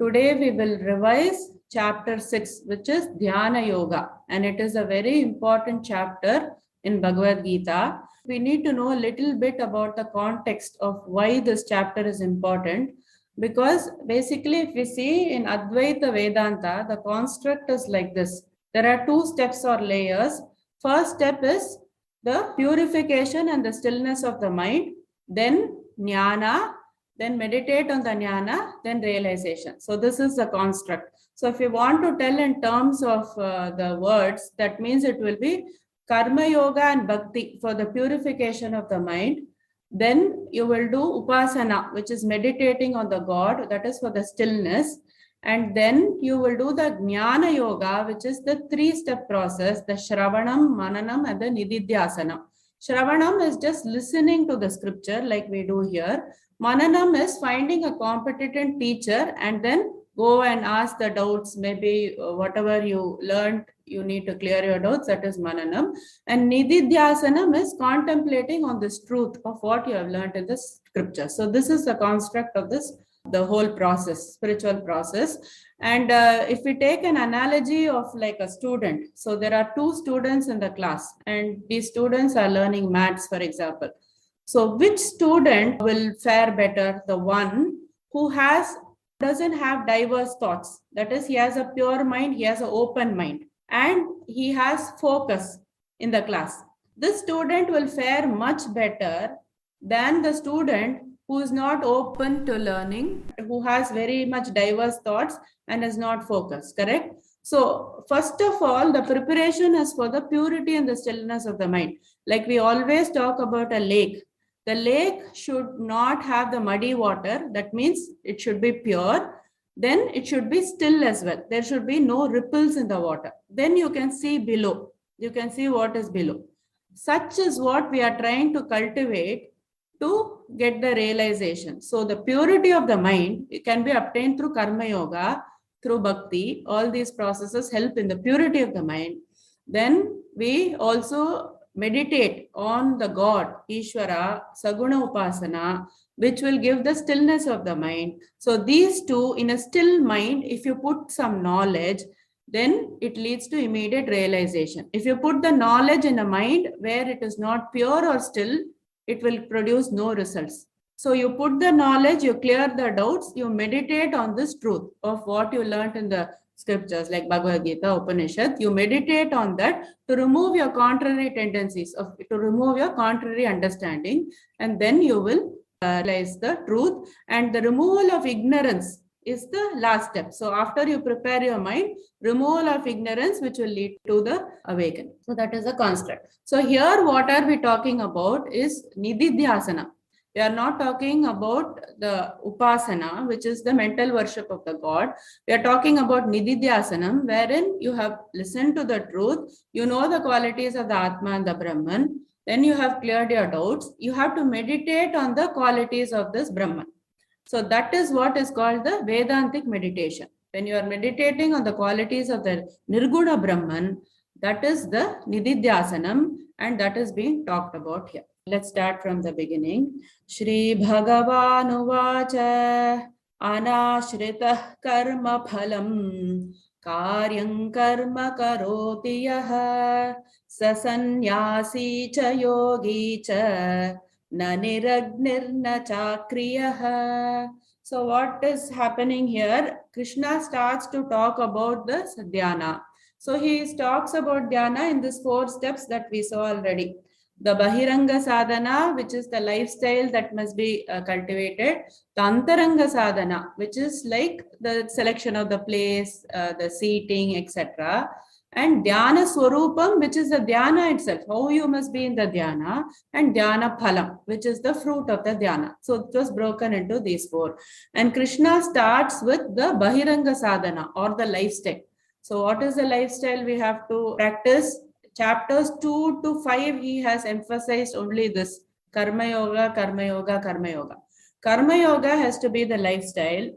Today we will revise chapter 6, which is Dhyana Yoga, and it is a very important chapter in Bhagavad Gita. We need to know a little bit about the context of why this chapter is important, because basically if we see in Advaita Vedanta, the construct is like this. There are two steps or layers. First step is the purification and the stillness of the mind, then jnana, then meditate on the jnana, then realization. So this is the construct. So if you want to tell in terms of the words, that means it will be karma yoga and bhakti for the purification of the mind. Then you will do upasana, which is meditating on the God, that is for the stillness. And then you will do the jnana yoga, which is the three-step process, the shravanam, mananam, and the nididhyasana. Shravanam is just listening to the scripture like we do here. Mananam is finding a competent teacher and then go and ask the doubts. Maybe whatever you learned, you need to clear your doubts. That is mananam. And nididhyasanam is contemplating on this truth of what you have learned in the scripture. So this is the construct of this, the whole process, spiritual process. And if we take an analogy of like a student, so there are two students in the class and these students are learning maths, for example. So which student will fare better? The one who doesn't have diverse thoughts. That is, he has a pure mind, he has an open mind, and he has focus in the class. This student will fare much better than the student who is not open to learning, who has very much diverse thoughts and is not focused, correct? So first of all, the preparation is for the purity and the stillness of the mind. Like we always talk about a lake. The lake should not have the muddy water. That means it should be pure. Then it should be still as well. There should be no ripples in the water. Then you can see below. You can see what is below. Such is what we are trying to cultivate to get the realization. So the purity of the mind, it can be obtained through karma yoga, through bhakti. All these processes help in the purity of the mind. Then we also meditate on the God, Ishvara, Saguna Upasana, which will give the stillness of the mind. So these two, in a still mind, if you put some knowledge, then it leads to immediate realization. If you put the knowledge in a mind where it is not pure or still, it will produce no results. So you put the knowledge, you clear the doubts, you meditate on this truth of what you learned in the scriptures like Bhagavad Gita, Upanishad. You meditate on that to remove your contrary tendencies, to remove your contrary understanding, and then you will realize the truth. And the removal of ignorance is the last step. So after you prepare your mind, removal of ignorance, which will lead to the awakening. So that is the construct. So here what are we talking about is nididhyasana. We are not talking about the upasana, which is the mental worship of the God. We are talking about nididhyasanam, wherein you have listened to the truth, you know the qualities of the Atma and the Brahman, then you have cleared your doubts. You have to meditate on the qualities of this Brahman. So that is what is called the Vedantic meditation. When you are meditating on the qualities of the Nirguna Brahman, that is the nididhyasanam, and that is being talked about here. Let's start from the beginning. Shri Bhagavan Uvacha Anashritah Karma Phalam Karyam Karma Karoti Yaha Sasanyasi Cha Yogi Cha Na Niragnir Na Chakriyaha. So what is happening here? Krishna starts to talk about the dhyana. So he talks about dhyana in these 4 steps that we saw already. The Bahiranga Sadhana, which is the lifestyle that must be cultivated. The Antaranga Sadhana, which is like the selection of the place, the seating, etc. And Dhyana Swarupam, which is the Dhyana itself, how you must be in the Dhyana. And Dhyana Phalam, which is the fruit of the Dhyana. So it was broken into these 4. And Krishna starts with the Bahiranga Sadhana or the lifestyle. So what is the lifestyle we have to practice? Chapters 2 to 5, he has emphasized only this Karma Yoga, Karma Yoga, Karma Yoga. Karma Yoga has to be the lifestyle,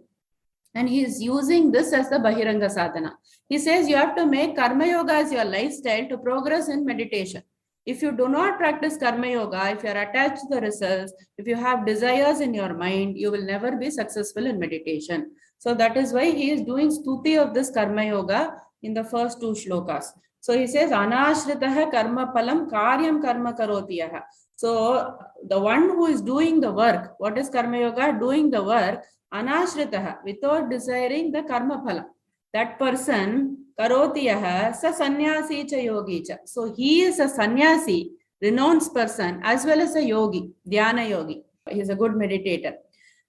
and he is using this as the Bahiranga Sadhana. He says you have to make Karma Yoga as your lifestyle to progress in meditation. If you do not practice Karma Yoga, if you are attached to the results, if you have desires in your mind, you will never be successful in meditation. So that is why he is doing stuti of this karma yoga in the first two shlokas. So he says, anashritah karma palam karyam karma karotiyah. So the one who is doing the work, what is karma yoga? Doing the work, anashritah, without desiring the karma phala. That person, karotiyah, sa sannyasi cha yogi cha. So he is a sannyasi, renounced person, as well as a yogi, dhyana yogi. He is a good meditator.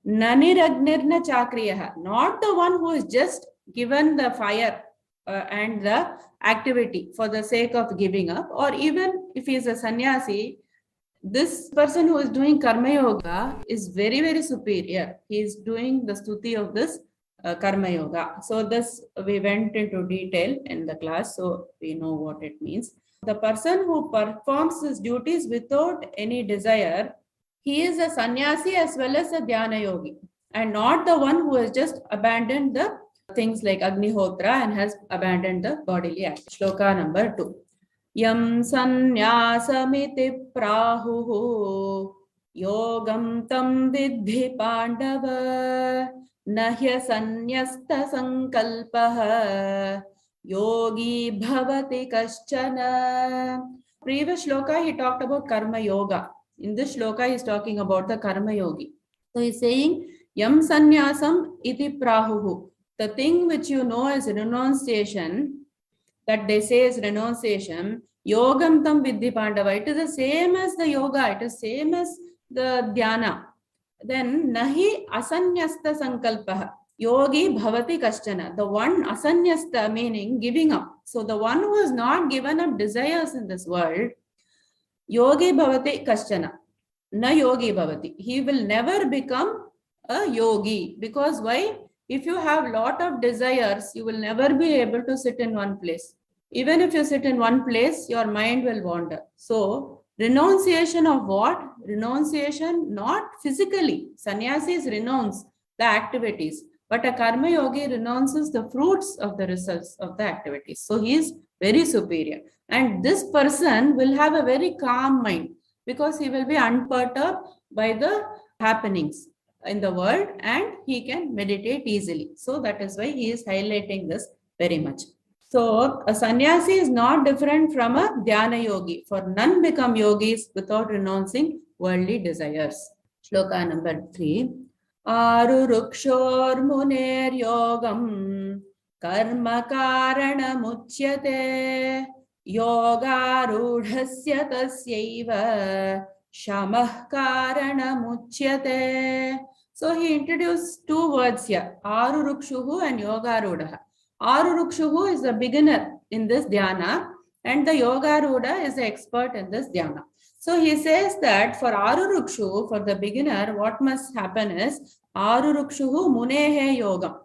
Naniragnirna chakriyah, not the one who is just given the fire and the activity for the sake of giving up, or even if he is a sannyasi, this person who is doing karma yoga is very, very superior. He is doing the stuti of this karma yoga. So this we went into detail in the class, so we know what it means. The person who performs his duties without any desire, he is a sannyasi as well as a dhyana yogi, and not the one who has just abandoned the things like Agnihotra and has abandoned the bodily act. Shloka number 2. Yam sanyasamiti prahuhu yogam tam vidhi pandava nahya sanyasta sankalpaha yogi bhavati kaschana. Previous shloka he talked about karma yoga. In this shloka he is talking about the karma yogi. So he is saying yam sanyasam iti prahuhu. The thing which you know as renunciation, that they say is renunciation, yogam tam vidhi pandava. It is the same as the yoga, it is same as the dhyana. Then nahi asanyasta sankalpaha yogi bhavati kaschana. The one asanyasta meaning giving up. So the one who has not given up desires in this world, yogi bhavati kaschana, na yogi bhavati. He will never become a yogi. Because why? If you have lot of desires, you will never be able to sit in one place. Even if you sit in one place, your mind will wander. So, renunciation of what? Renunciation not physically. Sannyasis renounce the activities, but a karma yogi renounces the fruits of the results of the activities. So, he is very superior. And this person will have a very calm mind because he will be unperturbed by the happenings in the world, and he can meditate easily. So that is why he is highlighting this very much. So a sannyasi is not different from a dhyana yogi, for none become yogis without renouncing worldly desires. Shloka number 3. Arurukshor muner yogam karma karana muchyate yogarudhasya tasyaiva shamah karana muchyate. So he introduced two words here, Arurukshuhu and Yogarudha. Arurukshuhu is a beginner in this dhyana and the Yogarudha is the expert in this dhyana. So he says that for Arurukshu, for the beginner, what must happen is Arurukshuhu munehe yogam.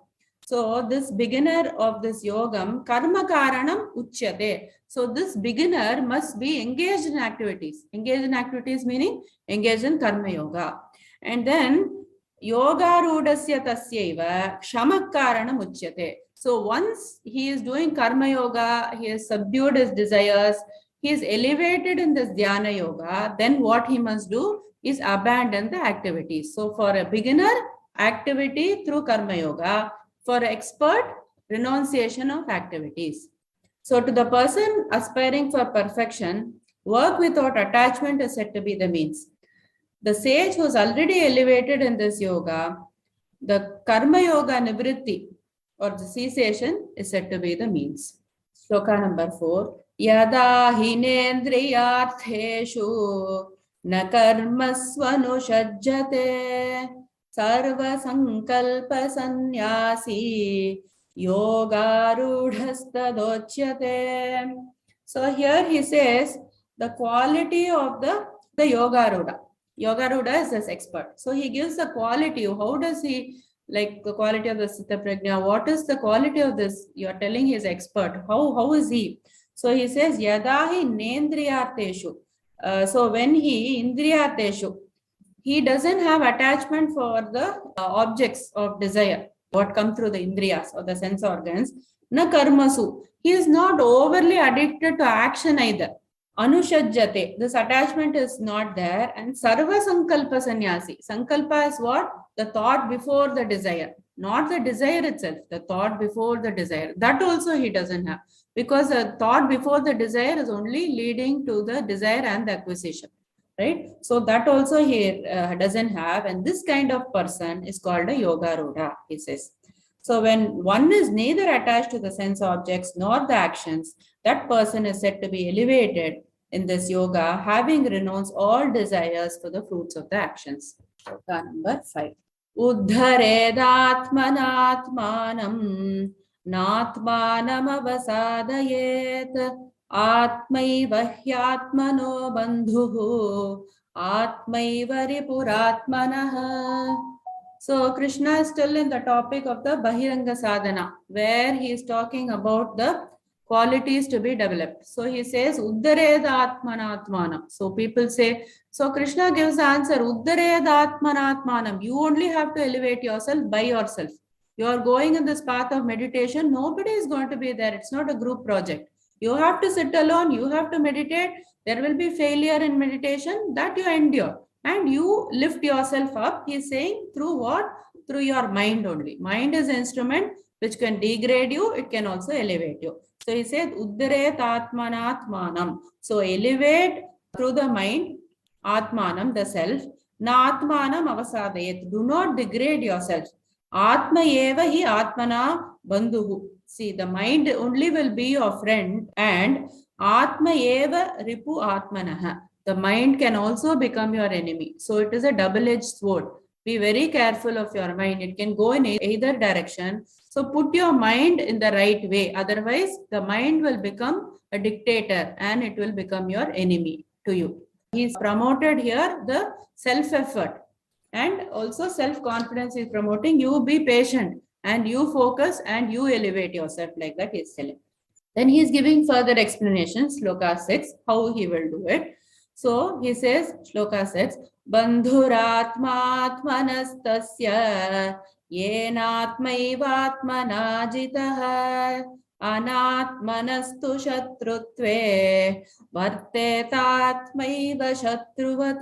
So this beginner of this yogam, karma karanam uchyate. So this beginner must be engaged in activities. Engaged in activities meaning engaged in karma yoga. And then yoga rudasya tasyaiva shamak karanam uchyate. So once he is doing karma yoga, he has subdued his desires, he is elevated in this dhyana yoga, then what he must do is abandon the activities. So for a beginner, activity through karma yoga. For an expert, renunciation of activities. So to the person aspiring for perfection, work without attachment is said to be the means. The sage who is already elevated in this yoga, the karma yoga nivritti or the cessation is said to be the means. Shloka number 4. Yada hinendriyartheshu na karmasvanushajjate sarva sankalpa sannyasi yogarudhastadochyate. So here he says the quality of the yogarudha. Yogarudha is this expert. So he gives the quality. How does he, like the quality of the Siddha Prajna? What is the quality of this? You are telling he is expert. How is he? So he says yadahi nendriyarteshu. So when he indriyarteshu, he doesn't have attachment for the objects of desire, what come through the indriyas or the sense organs. Na karmasu. He is not overly addicted to action either. Anushajjate. This attachment is not there. And sarva sankalpa sannyasi. Sankalpa is what? The thought before the desire. not the desire itself, the thought before the desire. That also he doesn't have, because a thought before the desire is only leading to the desire and the acquisition, right? So that also he doesn't have, and this kind of person is called a yogarudha, he says. So when one is neither attached to the sense objects nor the actions, that person is said to be elevated in this yoga, having renounced all desires for the fruits of the actions. Sloka number 5. Uddharedatmanatmanam natmanam avasadayet atmaiva hyatmano bandhuhu atmaiva ripuratmanah. So Krishna is still in the topic of the Bahiranga Sadhana, where he is talking about the qualities to be developed. So he says, Uddareda Atmanatmanam. So people say, so Krishna gives the answer, Uddareda Atmanatmanam. You only have to elevate yourself by yourself. You are going in this path of meditation. Nobody is going to be there. It's not a group project. You have to sit alone. You have to meditate. There will be failure in meditation that you endure. And you lift yourself up. He is saying through what? Through your mind only. Mind is an instrument which can degrade you. It can also elevate you. So he said, Uddaret Atmanatmanam. So elevate through the mind, Atmanam, the self. Na Atmanam avasadayet. Do not degrade yourself. Atma eva hi Atmana bandhuhu. See, the mind only will be your friend, and Atma eva ripu Atmanaha. The mind can also become your enemy. So it is a double-edged sword. Be very careful of your mind. It can go in either direction. So put your mind in the right way. Otherwise, the mind will become a dictator and it will become your enemy to you. He's promoted here the self-effort and also self-confidence is promoting. You be patient and you focus and you elevate yourself, like that he's telling. Then he's giving further explanations, Sloka 6, how he will do it. So he says, Shloka 6, Bandhuratmatmanastasya yenatmaivatmana jitah anatmanastu shatrutve vartetatmaiva shatruvat.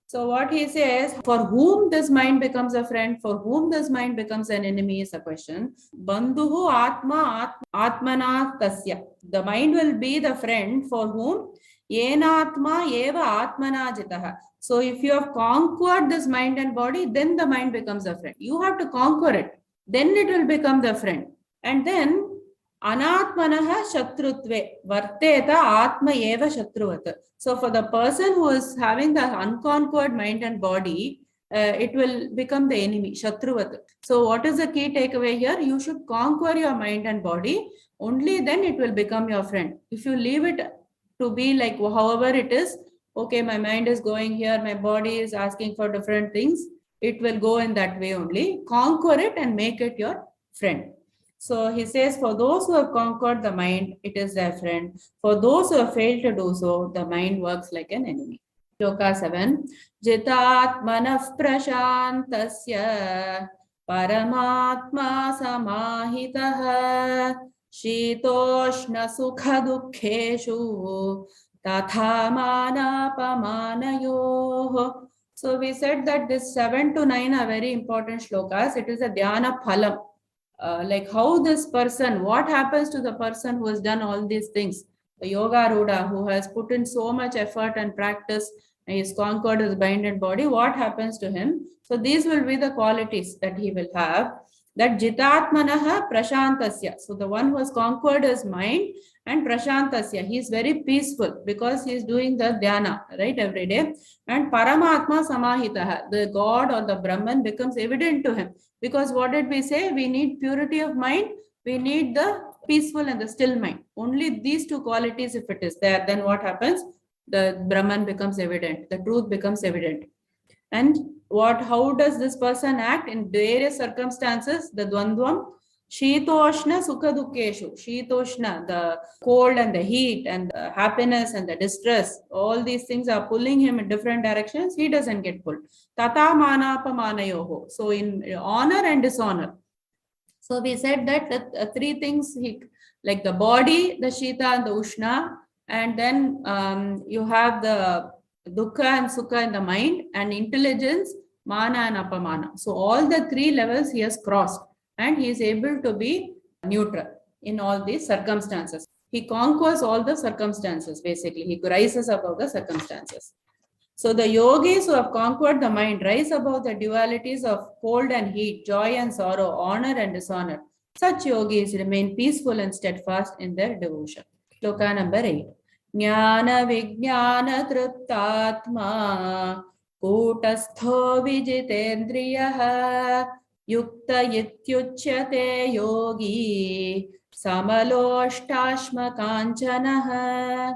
So what he says, for whom this mind becomes a friend, for whom this mind becomes an enemy is a question. Bandhuhu atmana tasya. The mind will be the friend for whom Yenatma eva atmana jitah. So if you have conquered this mind and body, then the mind becomes a friend. You have to conquer it. Then it will become the friend. And then anatmanaha shatrutve varteta atma eva shatruvat. So for the person who is having the unconquered mind and body, it will become the enemy, shatruvat. So what is the key takeaway here? You should conquer your mind and body. Only then it will become your friend. If you leave it to be like however it is, okay, my mind is going here, my body is asking for different things, it will go in that way only. Conquer it and make it your friend. So he says, for those who have conquered the mind, it is their friend. For those who have failed to do so, the mind works like an enemy. Shloka 7, Jitatmanaf prashantasya paramatma samahitah Shitoshna sukha dukkeshu tatha manapamanayoh. So we said that this 7 to 9 are very important shlokas. It is a dhyana phalam. Like how this person, what happens to the person who has done all these things? The yoga ruda who has put in so much effort and practice, and he's conquered his mind and body, what happens to him? So these will be the qualities that he will have. That jitatmanaha prashantasya. So the one who has conquered his mind, and prashantasya, he is very peaceful because he is doing the dhyana, right, every day. And paramatma samahitaha, the God or the Brahman becomes evident to him. Because what did we say? We need purity of mind, we need the peaceful and the still mind. Only these two qualities, if it is there, then what happens? The Brahman becomes evident, the truth becomes evident. And how does this person act in various circumstances? The dvandvam, shitoshna sukha dukkeshu. Shitoshna, the cold and the heat and the happiness and the distress, all these things are pulling him in different directions. He doesn't get pulled. Tata manapamanayoho. So in honor and dishonor. So we said that the three things, like the body, the shita and the ushna, and then you have the dukkha and sukha in the mind, and intelligence mana and apamana. So all the three levels he has crossed, and he is able to be neutral in all these circumstances. He conquers all the circumstances, basically. He rises above the circumstances. So the yogis who have conquered the mind rise above the dualities of cold and heat, joy and sorrow, honor and dishonor. Such yogis remain peaceful and steadfast in their devotion. Shloka number 8. Jnana vijnana triptatma kutastho vijitendriyaha yukta ityuchyate yogi samaloštashma kanchanaha.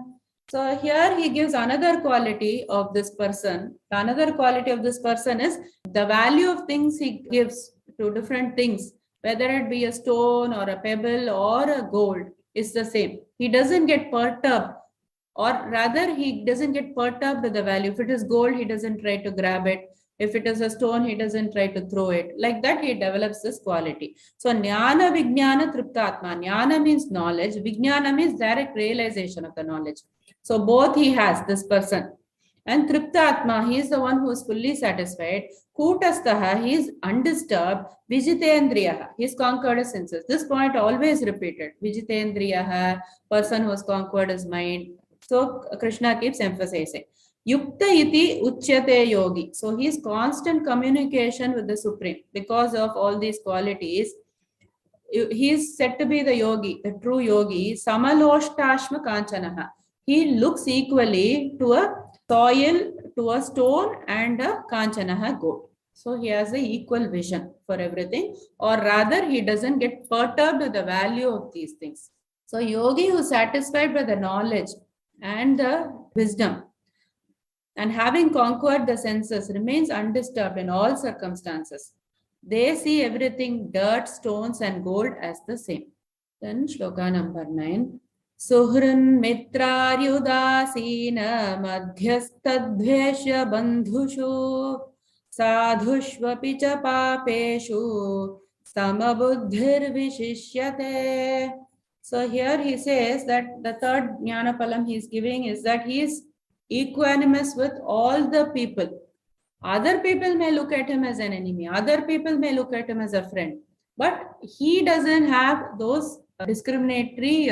So here he gives another quality of this person. Another quality of this person is the value of things he gives to different things, whether it be a stone or a pebble or a gold, is the same. He doesn't get perturbed, or rather he doesn't get perturbed with the value. If it is gold, he doesn't try to grab it. If it is a stone, he doesn't try to throw it. Like that, he develops this quality. So jnana vijnana triptatma. Jnana means knowledge. Vijnana means direct realization of the knowledge. So both he has, this person. And triptatma, he is the one who is fully satisfied. Kutastaha, he is undisturbed. Vijitendriyaha, he has conquered his senses. This point always repeated. Vijitendriyaha, person who has conquered his mind. So Krishna keeps emphasizing. Yukta iti uchyate yogi. So he is constant communication with the Supreme. Because of all these qualities, he is said to be the yogi, the true yogi. Samaloštashma kanchanaha. He looks equally to a soil, to a stone, and a kanchanaha gold. So he has an equal vision for everything, or rather he doesn't get perturbed with the value of these things. So yogi who is satisfied by the knowledge and the wisdom, and having conquered the senses, remains undisturbed in all circumstances. They see everything, dirt, stones, and gold, as the same. Then shloka number 9. Suhrun mitraryudasina madhyastadveshya bandhushu sadhushvapi cha papeshu samabuddhir vishishyate. So here he says that the third jnana palam he is giving is that he is equanimous with all the people. Other people may look at him as an enemy. Other people may look at him as a friend. But he doesn't have those discriminatory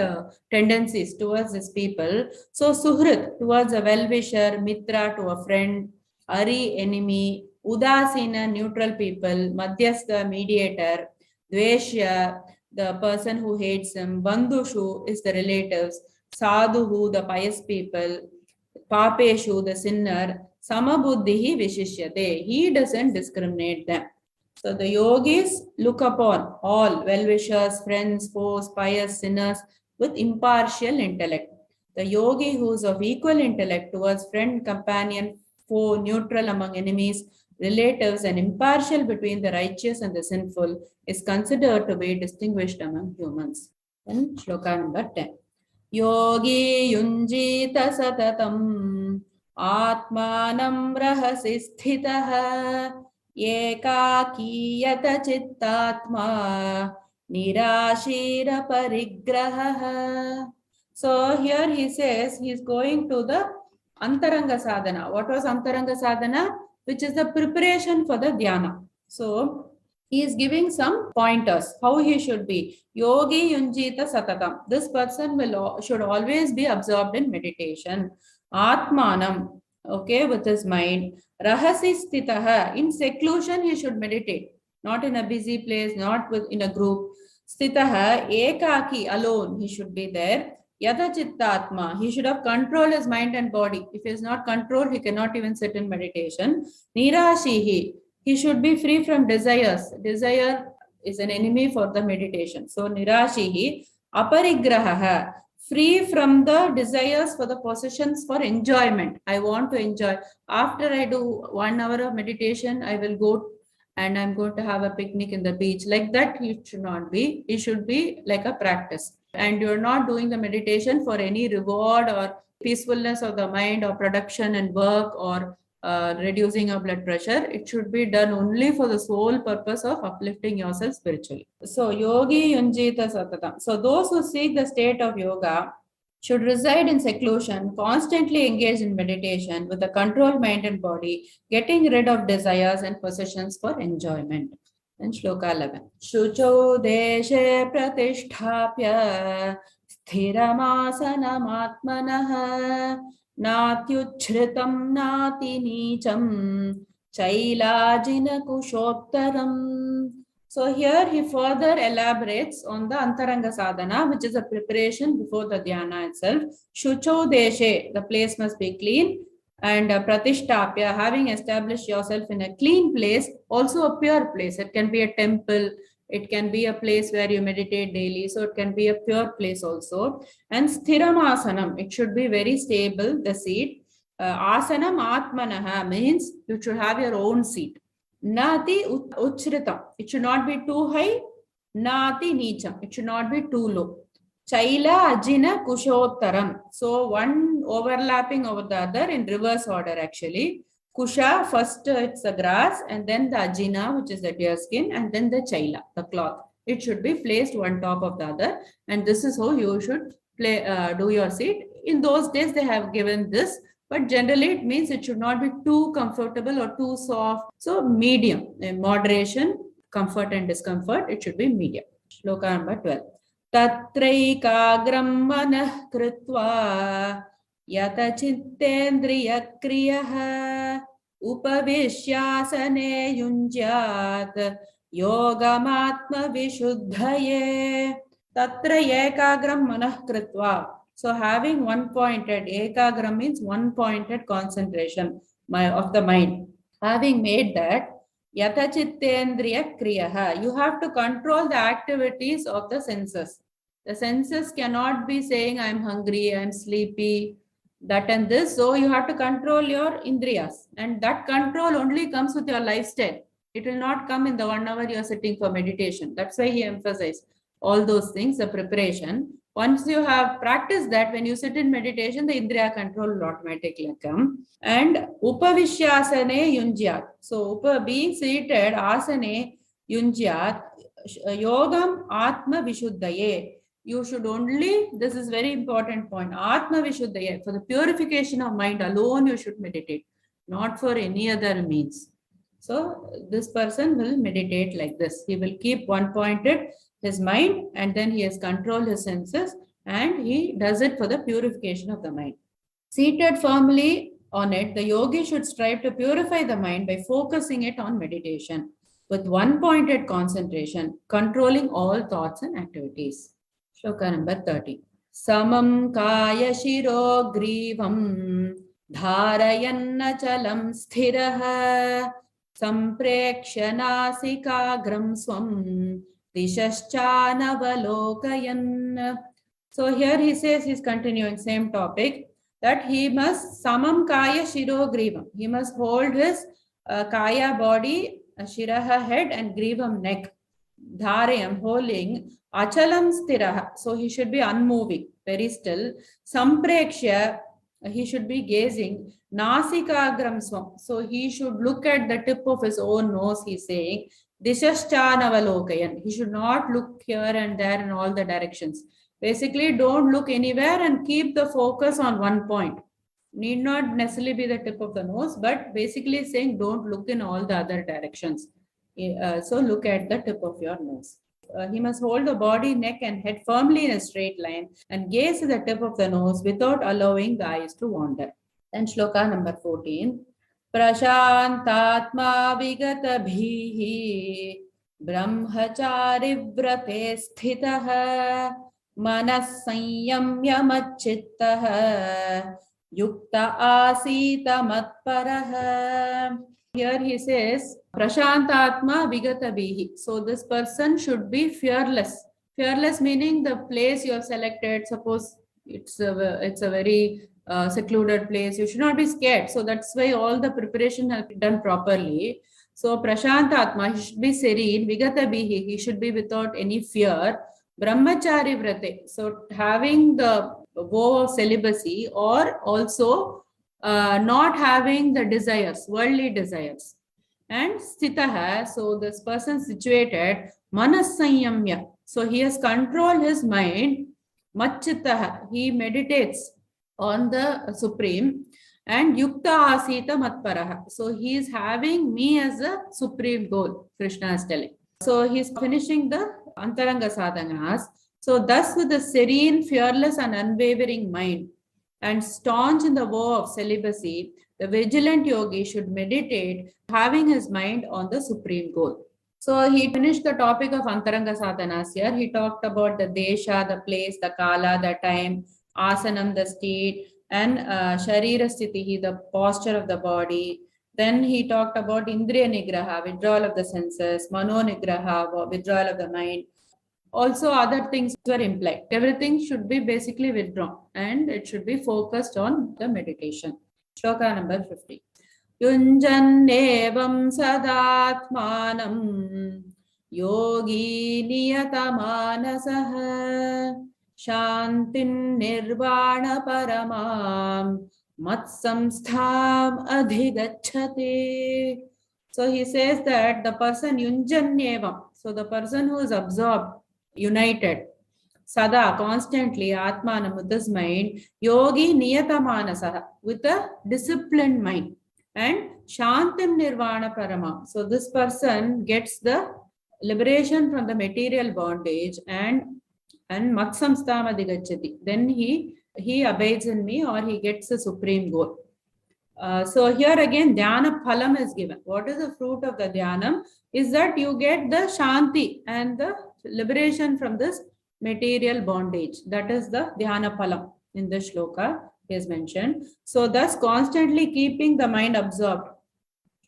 tendencies towards his people. So suhrit, towards a well-wisher, mitra, to a friend, ari, enemy, udasina, neutral people, madhyastha, mediator, dveshya, the person who hates him, bandhushu is the relatives, sadhuhu, the pious people, papeshu, the sinner, samabuddhihi vishishyate, he doesn't discriminate them. So the yogis look upon all well-wishers, friends, foes, pious, sinners with impartial intellect. The yogi who is of equal intellect towards friend, companion, foe, neutral among enemies, relatives, and impartial between the righteous and the sinful is considered to be distinguished among humans. Then shloka number 10. Yogi yunjita satatam atmanam rahasi sthitaha ekakiyyata chittatma nirashira parigraha. So here he says he is going to the antaranga sadhana. What was antaranga sadhana? Which is the preparation for the dhyana. So he is giving some pointers how he should be. Yogi yunjita satatam. This person should always be absorbed in meditation. Atmanam, okay, with his mind. Rahasi sthitaha, in seclusion he should meditate, not in a busy place, not in a group. Sthitaha, ekaki, alone he should be there. Yata chittatma, he should have control his mind and body. If he is not controlled, he cannot even sit in meditation. Nirashihi, he should be free from desires. Desire is an enemy for the meditation. So nirashihi, aparigraha, free from the desires for the possessions for enjoyment. I want to enjoy. After I do 1 hour of meditation, I will go and I'm going to have a picnic in the beach. Like that, it should not be. It should be like a practice. And you're not doing the meditation for any reward or peacefulness of the mind or production and work or reducing your blood pressure. It should be done only for the sole purpose of uplifting yourself spiritually. So yogi yunjita satatam. So those who seek the state of yoga should reside in seclusion, constantly engaged in meditation with a controlled mind and body, getting rid of desires and possessions for enjoyment. And Shloka 11. Shucho deshe pratisthapya sthiramasanamaatmanah natyuchhritam nati neecham chailajina kushoptaram. So here he further elaborates on the Antaranga Sadhana, which is a preparation before the dhyana itself. Shucho deshe, the place must be clean. And pratishtapya, having established yourself in a clean place, also a pure place. It can be a temple, it can be a place where you meditate daily, so it can be a pure place also. And sthiramasanam, it should be very stable, the seat. Asanam atmanaha means you should have your own seat. Nati uchritam, it should not be too high. Nati neecham, it should not be too low. Chaila ajina kushottaram. So one overlapping over the other in reverse order actually. Kusha, first it's the grass, and then the ajina, which is the deer skin, and then the chaila, the cloth. It should be placed one top of the other, and this is how you should do your seat. In those days they have given this, but generally it means it should not be too comfortable or too soft. So medium, in moderation, comfort and discomfort, it should be medium. Shloka number 12. Tatraikagram manah kritva yata chittendriyakriyah upavishyasane yunjyat yogamatma vishuddhaye. Tatra ekagram manah kritva. So having one-pointed, ekagram means one-pointed concentration of the mind. Having made that, yata chittendriya kriyaha, you have to control the activities of the senses. The senses cannot be saying, I'm hungry, I'm sleepy, that and this. So you have to control your indriyas. And that control only comes with your lifestyle. It will not come in the 1 hour you are sitting for meditation. That's why he emphasized all those things, the preparation. Once you have practiced that, when you sit in meditation, the indriya control will automatically come. And upavishyasane yunjyat. So being seated, asane yunjyat, yogam atma vishuddhaye. You should only, this is very important point, atma vishuddhaye. For the purification of mind alone, you should meditate, not for any other means. So this person will meditate like this. He will keep one-pointed his mind, and then he has controlled his senses, and he does it for the purification of the mind. Seated firmly on it, the yogi should strive to purify the mind by focusing it on meditation with one-pointed concentration, controlling all thoughts and activities. Shloka number 30. Samam kaya shiro grivam dharayanna chalam sthiraha sampreksha nasikagram swam Dishashchanavalokayan. So here he says, he's continuing same topic, that he must samam kaya shiro grivam. He must hold his kaya body, shiraha head, and grivam neck. Dharayam, holding, achalam stiraha. So he should be unmoving, very still. Sampreksha, he should be gazing. Nasikagram swam. So he should look at the tip of his own nose, he's saying. Dishashchanavalokayan. He should not look here and there in all the directions. Basically, don't look anywhere and keep the focus on one point. Need not necessarily be the tip of the nose, but basically saying don't look in all the other directions. So look at the tip of your nose. He must hold the body, neck and head firmly in a straight line and gaze at the tip of the nose without allowing the eyes to wander. Then Shloka number 14. Prashantatma vigatabhihi brahmachari vrate sthitah manas sanyamya machittah yukta asita matparah. Here he says, Prashantatma vigatabhihi. So this person should be fearless. Fearless meaning the place you have selected. Suppose it's a very secluded place, you should not be scared. So that's why all the preparation has been done properly. So Prashantatma, he should be serene. Vigatabhihi, he should be without any fear. Brahmachari vrate, so having the vow of celibacy, or also not having the desires, worldly desires. And sthitaha, so this person situated, manas sanyamya, so he has controlled his mind Matchittaha, he meditates on the Supreme, and Yukta Asita Matparaha. So he is having me as a supreme goal, Krishna is telling. So he's finishing the Antaranga Sadhanas. So thus with a serene, fearless and unwavering mind and staunch in the vow of celibacy, the vigilant yogi should meditate, having his mind on the supreme goal. So he finished the topic of Antaranga Sadhanas here. He talked about the Desha, the place, the Kala, the time, Asanam, the state, and Sharira Sthitihi, the posture of the body. Then he talked about Indriya Nigraha, withdrawal of the senses, Mano Nigraha, withdrawal of the mind. Also, other things were implied. Everything should be basically withdrawn and it should be focused on the meditation. Shloka number 50. Yunjannevam sadatmanam yogi niyatamanasah shantin nirvana paramam matsamstham adhigacchate. So he says that the person yunjannevam, so the person who is absorbed, united, sada, constantly, atmanam, with his mind, yogi niyatamanasah, with a disciplined mind, and shantim nirvana paramam. So this person gets the liberation from the material bondage and matsamstham adhigacchati. Then he abides in me, or he gets the supreme goal. So here again, dhyana phalam is given. What is the fruit of the dhyanam? Is that you get the shanti and the liberation from this material bondage. That is the dhyana phalam in this shloka is mentioned. So thus constantly keeping the mind absorbed,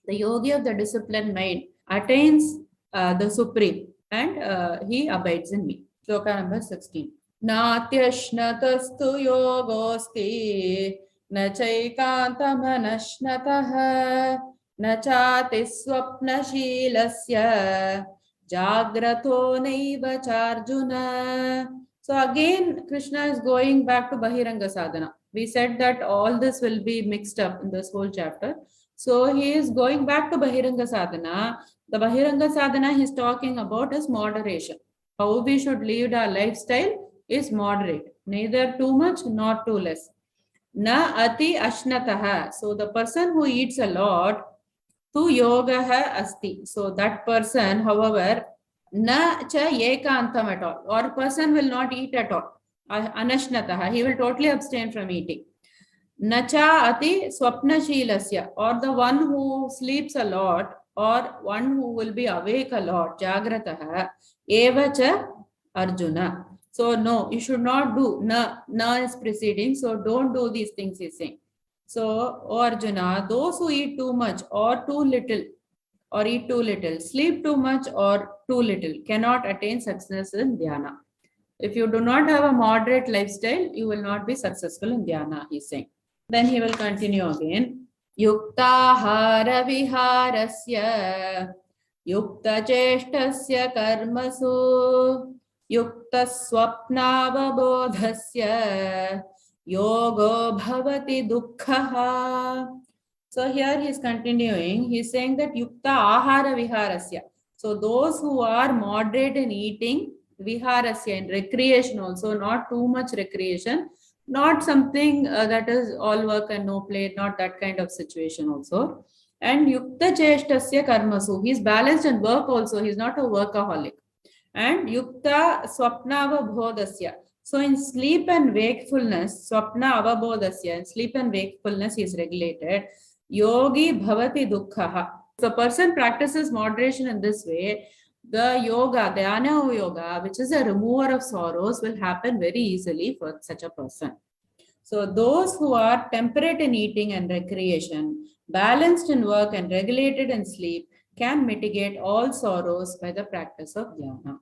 the yogi of the disciplined mind attains the supreme, and he abides in me. Shloka number 16. Natyashnatastu yogosti na chaikantamanashnatah na chati swapnashilasya jagrato naiva charjuna. So again, Krishna is going back to Bahiranga Sadhana. We said that all this will be mixed up in this whole chapter. So he is going back to Bahiranga Sadhana. The Bahiranga Sadhana he is talking about is moderation. How we should lead our lifestyle is moderate. Neither too much nor too less. Na ati ashnataha. So the person who eats a lot, tu yogaha asti. So that person, however, na cha ekantam at all, or person will not eat at all. Anashnataha, he will totally abstain from eating. Na cha ati swapnashilasya, or the one who sleeps a lot, or one who will be awake a lot, jagrataha, eva cha Arjuna. So no, you should not do. Na is preceding, so don't do these things, he's saying. So, O Arjuna, those who eat too much or too little, or eat too little, sleep too much or too little, cannot attain success in dhyana. If you do not have a moderate lifestyle, you will not be successful in dhyana, he's saying. Then he will continue again. Yuktahara viharasya, yukta cheshtasya karmasu, yukta swapnavabodhasya, yogo bhavati dukkhaha. So here he is continuing. He is saying that yukta ahara viharasya. So those who are moderate in eating, viharasya, in recreation also, not too much recreation, not something that is all work and no play, not that kind of situation also. And yukta cheshtasya karmasu. He is balanced in work also. He is not a workaholic. And yukta swapna avabodhasya. So in sleep and wakefulness, swapna avabodhasya, in sleep and wakefulness is regulated. Yogi bhavati dukkhaha. So a person practices moderation in this way, the yoga, dhyana yoga, which is a remover of sorrows, will happen very easily for such a person. So those who are temperate in eating and recreation, balanced in work and regulated in sleep, can mitigate all sorrows by the practice of dhyana.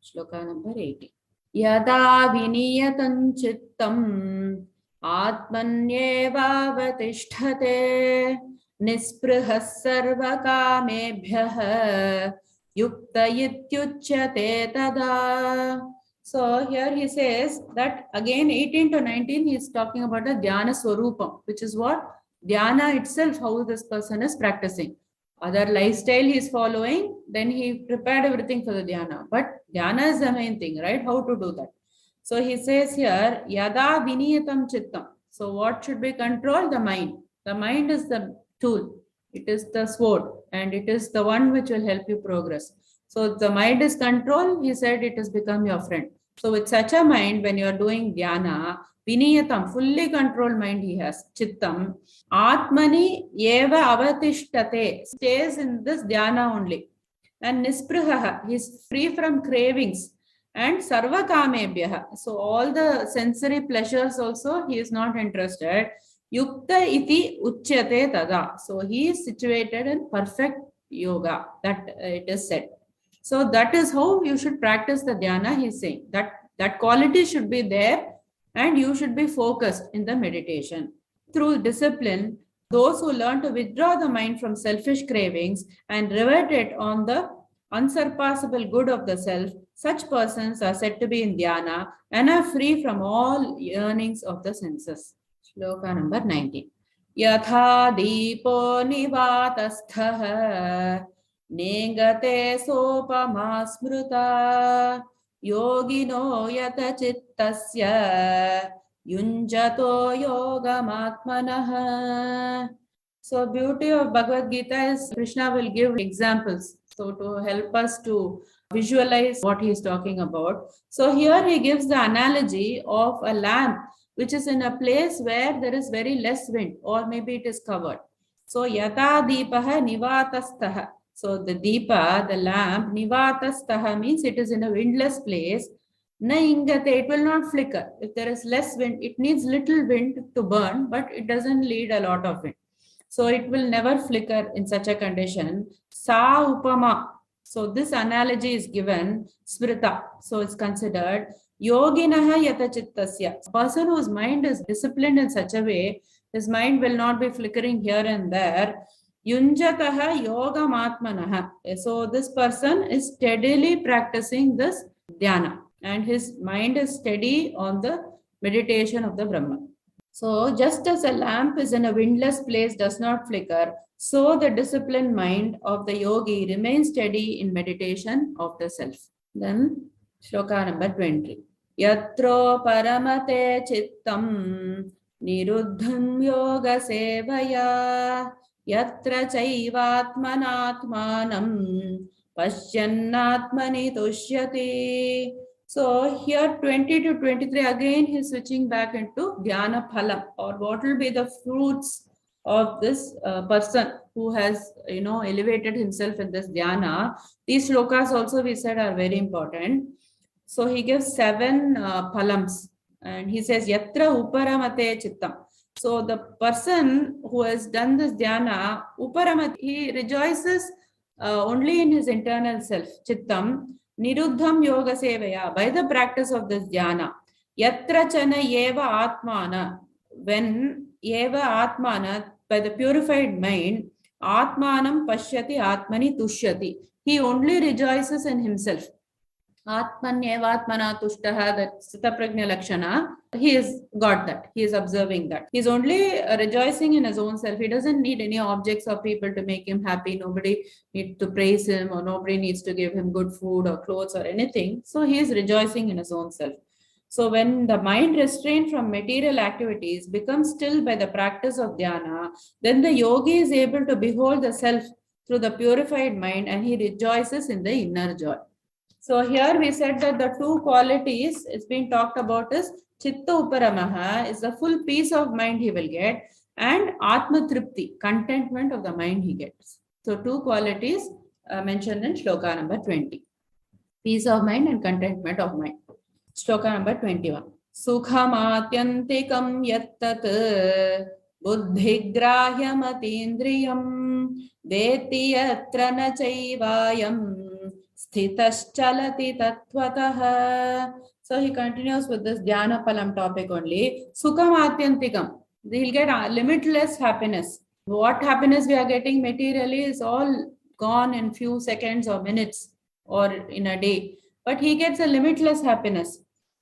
Shloka number 80. Yada viniyatam chittam atmanyevavatisthate nisprihah sarvakamebhyah yukta ityuchyate tada. So here he says that again 18 to 19 he is talking about the dhyana swarupam, which is what? Dhyana itself, how this person is practicing. Other lifestyle he is following, then he prepared everything for the dhyana. But dhyana is the main thing, right? How to do that? So he says here, yada viniyatam chittam. So what should be controlled? The mind. The mind is the tool. It is the sword and it is the one which will help you progress. So the mind is controlled, he said it has become your friend. So with such a mind, when you are doing dhyana, viniyatam, fully controlled mind he has, chittam, atmani eva avatishtate, stays in this dhyana only. And nisprihaha, he is free from cravings. And sarva kamebhyaha, so all the sensory pleasures also he is not interested. Yukta iti uchyate tada, so he is situated in perfect yoga, that it is said. So that is how you should practice the dhyana, he is saying. That quality should be there and you should be focused in the meditation. Through discipline, those who learn to withdraw the mind from selfish cravings and revert it on the unsurpassable good of the self, such persons are said to be in dhyana and are free from all yearnings of the senses. Shloka number 19. Yatha deepo nivatastha negate sopama smruta yogino yata chittasya yunjato yogamatmanah. So beauty of Bhagavad Gita is Krishna will give examples. So to help us to visualize what he is talking about. So here he gives the analogy of a lamp which is in a place where there is very less wind or maybe it is covered. So yata deepaha nivatastaha. So the deepa, the lamp, nivatastaha means it is in a windless place. Na ingate, it will not flicker. If there is less wind, it needs little wind to burn, but it doesn't need a lot of wind. So it will never flicker in such a condition. Sa upama. So this analogy is given, smrita. So it's considered yoginaha yata chittasya. A person whose mind is disciplined in such a way, his mind will not be flickering here and there. Yunjataha yogamatmanaha. So this person is steadily practicing this dhyana and his mind is steady on the meditation of the Brahman. So just as a lamp is in a windless place does not flicker, so the disciplined mind of the yogi remains steady in meditation of the self. Then shloka number 20. Yatro paramate chittam niruddham yoga sevaya yatra chaivatmanatmanam pashyannatmani tushyati. So here 20 to 23 again he is switching back into dhyana phalam, or what will be the fruits of this person who has elevated himself in this dhyana. These shlokas also we said are very important. So he gives 7 phalams and he says yatra uparamate chittam. So the person who has done this dhyana, uparamate, he rejoices only in his internal self, chittam. Niruddham yoga sevaya, by the practice of this dhyana. Yatra chana eva atmana, when eva atmana, by the purified mind, atmanam pashyati atmani tushyati. He only rejoices in himself. Atmanyevatmana tushtaha, that Sthita Prajna Lakshana, he has got that. He is observing that. He is only rejoicing in his own self. He doesn't need any objects or people to make him happy. Nobody needs to praise him or nobody needs to give him good food or clothes or anything. So he is rejoicing in his own self. So when the mind restrained from material activities becomes still by the practice of dhyana, then the yogi is able to behold the self through the purified mind and he rejoices in the inner joy. So here we said that the 2 qualities it's been talked about is chitta uparamaha, is the full peace of mind he will get, and atma tripti, contentment of the mind he gets. So 2 qualities mentioned in shloka number 20. Peace of mind and contentment of mind. Shloka number 21. Sukham atyantikam yattat buddhigrahyam atindriyam deti yatra na chaivayam Sthitaschalati tattvataha. So he continues with this dhyana phalam topic only. Sukham atyantikam. He'll get limitless happiness. What happiness we are getting materially is all gone in few seconds or minutes or in a day. But he gets a limitless happiness.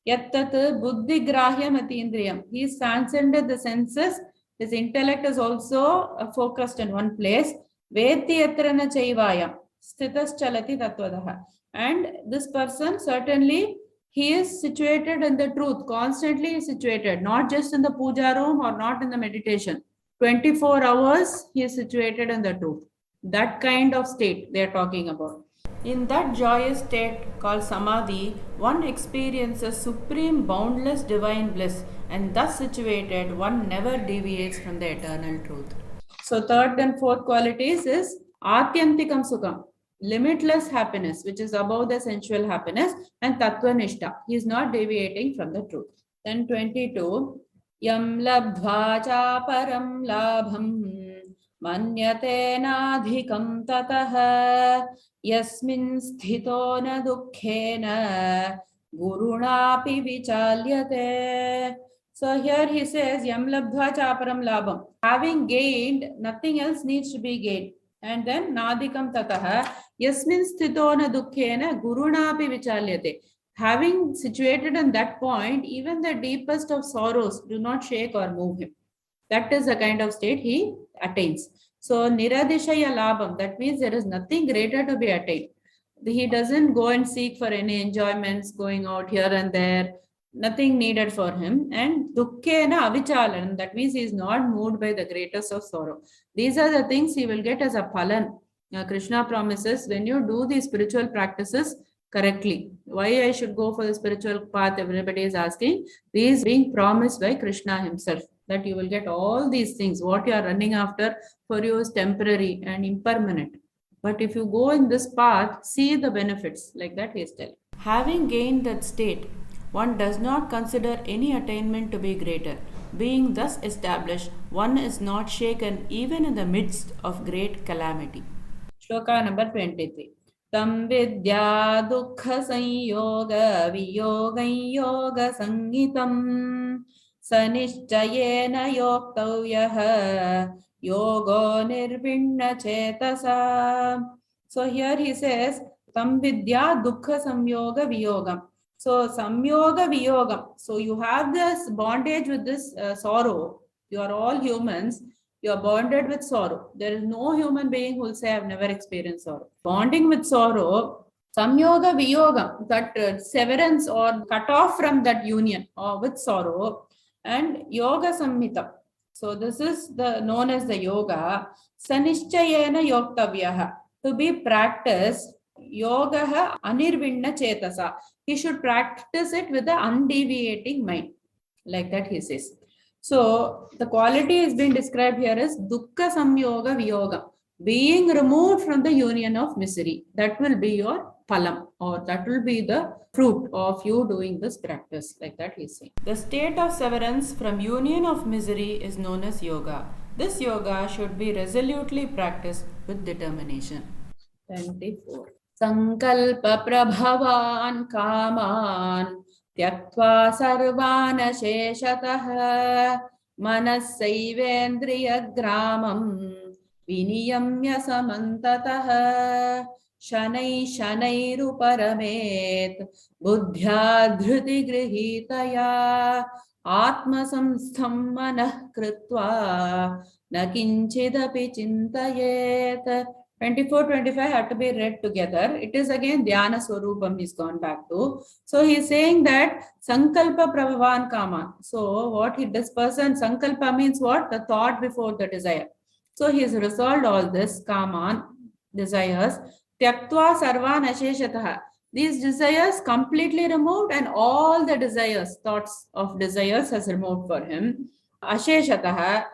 Yattat buddhi grahyam atindriyam. He is transcended the senses. His intellect is also focused in one place. Veti yatra na chaivayam. Sthitaschalati tattvadaha. And this person certainly he is situated in the truth, constantly situated, not just in the puja room or not in the meditation. 24 hours he is situated in the truth. That kind of state they are talking about. In that joyous state called samadhi, one experiences supreme boundless divine bliss, and thus situated one never deviates from the eternal truth. So third and fourth qualities is ātyantikam sukham, limitless happiness, which is above the sensual happiness, and tattvanishta, he is not deviating from the truth. Then 22, yam labdhva cha param labham manyate nadhikam tatah yasmin sthito na dukkhena gurunapi vichalyate. So here he says, yam labdhva cha param labham, having gained, nothing else needs to be gained. And then nadikam tataha yasmin sthito na dukkhena gurunapi vichalyate. Having situated in that point, even the deepest of sorrows do not shake or move him. That is the kind of state he attains. So niradishaya labham, that means there is nothing greater to be attained. He doesn't go and seek for any enjoyments, going out here and there. Nothing needed for him. And dukkhena avichalan, that means he is not moved by the greatest of sorrow. These are the things he will get as a phalan. Krishna promises, when you do these spiritual practices correctly, why I should go for the spiritual path, everybody is asking. These being promised by Krishna himself, that you will get all these things. What you are running after for you is temporary and impermanent. But if you go in this path, see the benefits, like that he is telling. Having gained that state, one does not consider any attainment to be greater. Being thus established, one is not shaken even in the midst of great calamity. Shloka number 23. Tam vidya dukkha sanyoga viyoga yoga sangitam sanishchayena yoktavyaha yogo nirvinna chetasa. So here he says, tam vidya dukkha samyoga viyogam. So samyoga viyogam. So you have this bondage with this sorrow. You are all humans. You are bonded with sorrow. There is no human being who will say, I have never experienced sorrow. Bonding with sorrow, samyoga viyogam, that severance or cut off from that union or with sorrow, and yoga samhita. So this is known as the yoga. Sanishchayena yoktavyaha, to be practiced. Yoga anirvinna chetasa. He should practice it with the undeviating mind. Like that he says. So the quality is being described here as dukkha samyoga viyoga, being removed from the union of misery. That will be your phalam, or that will be the fruit of you doing this practice. Like that he is saying. The state of severance from union of misery is known as yoga. This yoga should be resolutely practiced with determination. 24. Sankalpa prabhavan kaman tyaktva sarvana sheshatah manasaivendriya gramam viniyamya samantatah shanai shanairu paramet buddhya dhruti grihitaya atma samstham manah kritva na kinchidapi chintayet. 24, 25 have to be read together. It is again Dhyana Swarupam he's gone back to. So he is saying that Sankalpa Prabhavan Kaman. So what this person, Sankalpa means what? The thought before the desire. So he has resolved all this, Kaman, desires. Tyaktva Sarvan Asheshatah. These desires completely removed, and all the desires, thoughts of desires has removed for him. Asheshatah.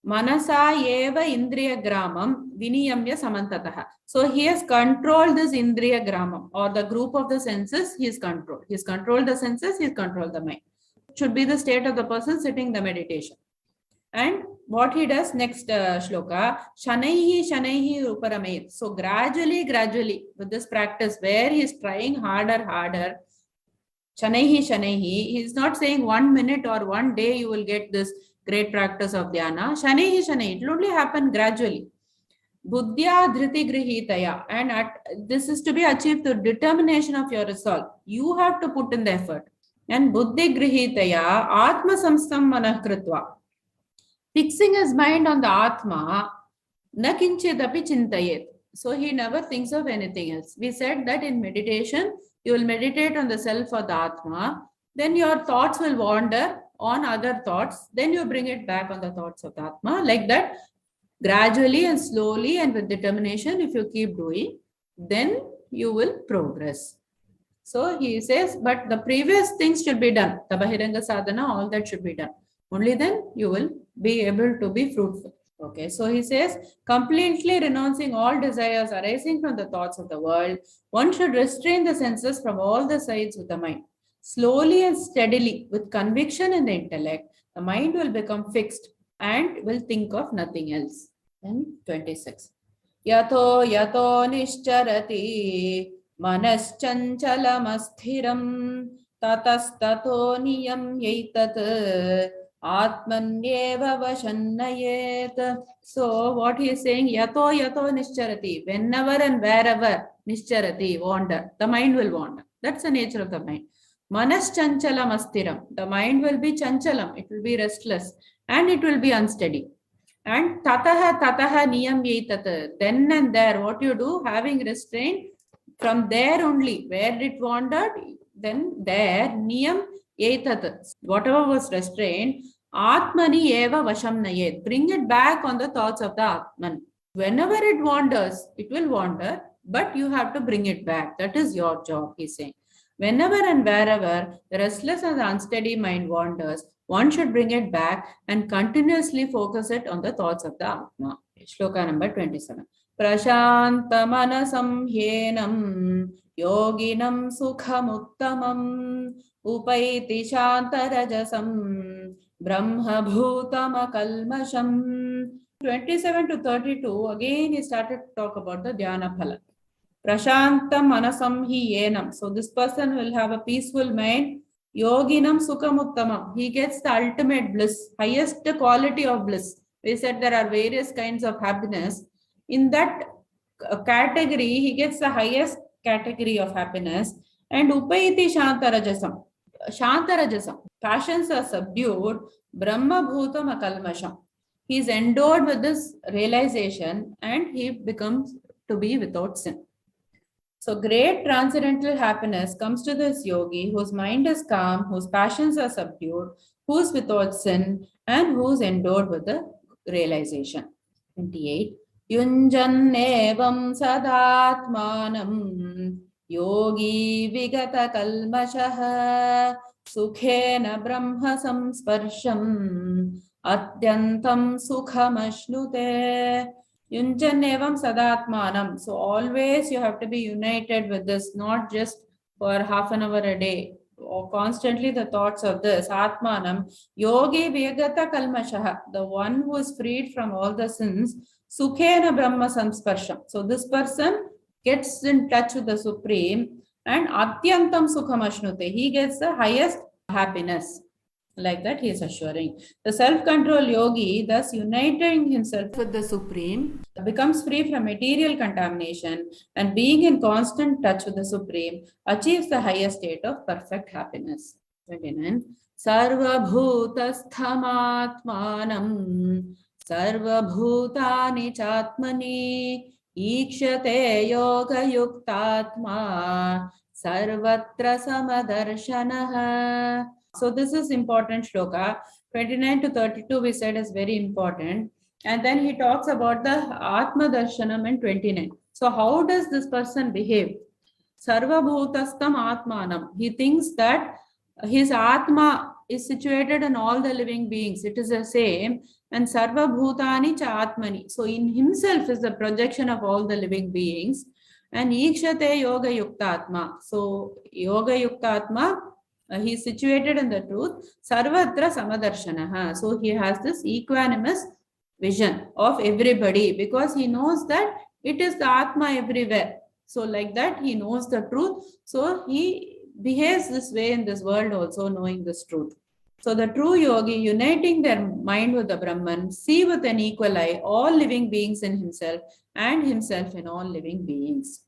Manasa eva indriya gramam viniyamya samantatah. So he has controlled this indriya gramam, or the group of the senses. He has controlled. He has controlled the senses. He has controlled the mind. It should be the state of the person sitting the meditation. And what he does next shloka, shanaihi shanaihi uparamayit. So gradually with this practice, where he is trying harder, shanaihi shanaihi. He is not saying 1 minute or 1 day you will get this great practice of dhyana. Shanaihi shanaihi. It will only happen gradually. Buddhya dhriti grihitaya. And this is to be achieved through determination of your resolve. You have to put in the effort. And buddhi grihitaya atma samstam manah kritva. Fixing his mind on the atma, na kinchidapi chintayet. So he never thinks of anything else. We said that in meditation, you will meditate on the self or the Atma, then your thoughts will wander on other thoughts. Then you bring it back on the thoughts of the Atma. Like that, gradually and slowly and with determination, if you keep doing, then you will progress. So he says, but the previous things should be done. The Bahiranga Sadhana, all that should be done. Only then you will be able to be fruitful. Okay, so he says, completely renouncing all desires arising from the thoughts of the world, one should restrain the senses from all the sides with the mind. Slowly and steadily, with conviction in the intellect, the mind will become fixed and will think of nothing else. Then 26. Yato yato nischarati manaschanchalamasthiram tatastato niyam yaitat atmanyeva vashannayet. So what he is saying, yato yato nischarati, whenever and wherever nischarati, wander, the mind will wander. That's the nature of the mind. Manaschanchalamastiram, the mind will be chanchalam, it will be restless and it will be unsteady. And tataha niyam yaitat, then and there, what you do, having restraint, from there only, where it wandered, then there, niyam yaitat, whatever was restrained, atmani eva vasham nayet, bring it back on the thoughts of the Atman. Whenever it wanders, it will wander, but you have to bring it back. That is your job, he is saying. Whenever and wherever the restless and the unsteady mind wanders, one should bring it back and continuously focus it on the thoughts of the Atma. Shloka number 27. Prashanta manasam hyenam yoginam sukhamuttamam upaiti shantarajasam brahma bhutama kalmasham. 27 to 32, again he started to talk about the dhyana phala. Prashantam manasam hyenam. So this person will have a peaceful mind. Yoginam sukhamuttamam. He gets the ultimate bliss, highest quality of bliss. We said there are various kinds of happiness. In that category, he gets the highest category of happiness. And upaiti shantarajasam. Shantarajasam. Passions are subdued. Brahma bhutam akalmasham. He is endowed with this realization and he becomes to be without sin. So great transcendental happiness comes to this yogi whose mind is calm, whose passions are subdued, who is without sin, and who is endowed with the realization. 28. Yunjan evam sadatmanam yogi vigata kalmashaha sukhena brahma samsparsham atyantam sukhamashnute. Yunjan evam sadatmanam. So always you have to be united with this, not just for half an hour a day, or constantly the thoughts of this. Atmanam, yogi vigata kalmashaha, the one who is freed from all the sins, sukhena brahma samsparsham. So this person gets in touch with the Supreme and atyantam sukhamashnute. He gets the highest happiness. Like that he is assuring. The self-control yogi, thus uniting himself with the Supreme, becomes free from material contamination and being in constant touch with the Supreme, achieves the highest state of perfect happiness. 29. Sarva bhutasthamaatmanam sarva bhutani chatmani ikshate yoga yuktatma sarvatra samadarshanaha. So this is important shloka. 29 to 32 we said is very important. And then he talks about the Atma Darshanam in 29. So how does this person behave? Sarva bhutastam atmanam. He thinks that his Atma is situated in all the living beings. It is the same. And sarva bhutani cha atmani. So in himself is the projection of all the living beings. And ikshate yoga yuktatma. So yoga yuktatma, he is situated in the truth. Sarvatra samadarshanaha. So he has this equanimous vision of everybody because he knows that it is the Atma everywhere. So like that he knows the truth. So he behaves this way in this world also, knowing this truth. So the true yogi, uniting their mind with the Brahman, see with an equal eye all living beings in himself and himself in all living beings.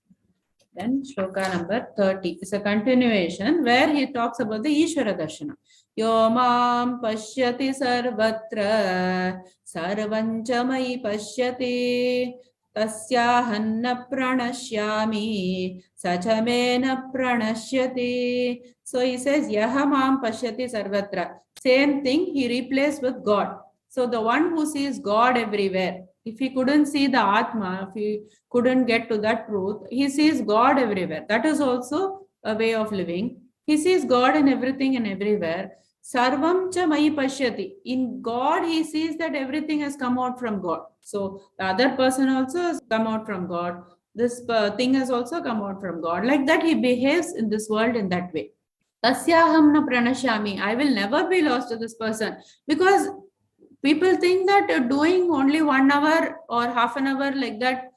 Then shloka number 30 is a continuation where he talks about the Ishvara Darshana. Yo mam pashyati sarvatra sarvanchamai pashyati tasyahanna pranashyami sachamena pranashyati. So he says yahamam pashyati sarvatra. Same thing he replaced with God. So the one who sees God everywhere, if he couldn't see the Atma, if he couldn't get to that truth, he sees God everywhere. That is also a way of living. He sees God in everything and everywhere. Sarvam cha mai pashyati. In God, he sees that everything has come out from God. So the other person also has come out from God. This thing has also come out from God. Like that, he behaves in this world in that way. Tasyaham na pranashyami. I will never be lost to this person, because people think that doing only 1 hour or half an hour like that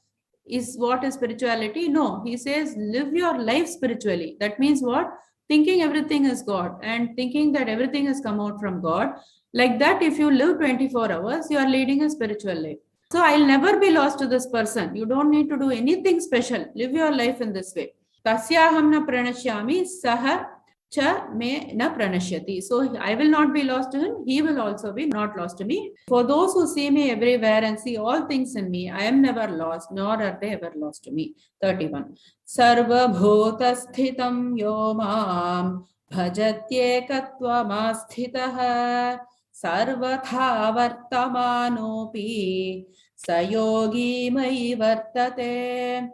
is what is spirituality. No, he says live your life spiritually. That means what? Thinking everything is God and thinking that everything has come out from God. Like that, if you live 24 hours, you are leading a spiritual life. So I'll never be lost to this person. You don't need to do anything special. Live your life in this way. Tasyaham na pranashyami saha cha me na pranashyati. So I will not be lost to him. He will also be not lost to me. For those who see me everywhere and see all things in me, I am never lost, nor are they ever lost to me. 31. Sarva bhuta sthitam yo mam bhajatyekatvamasthitah sarvatha vartamanopi sayogi mai vartate.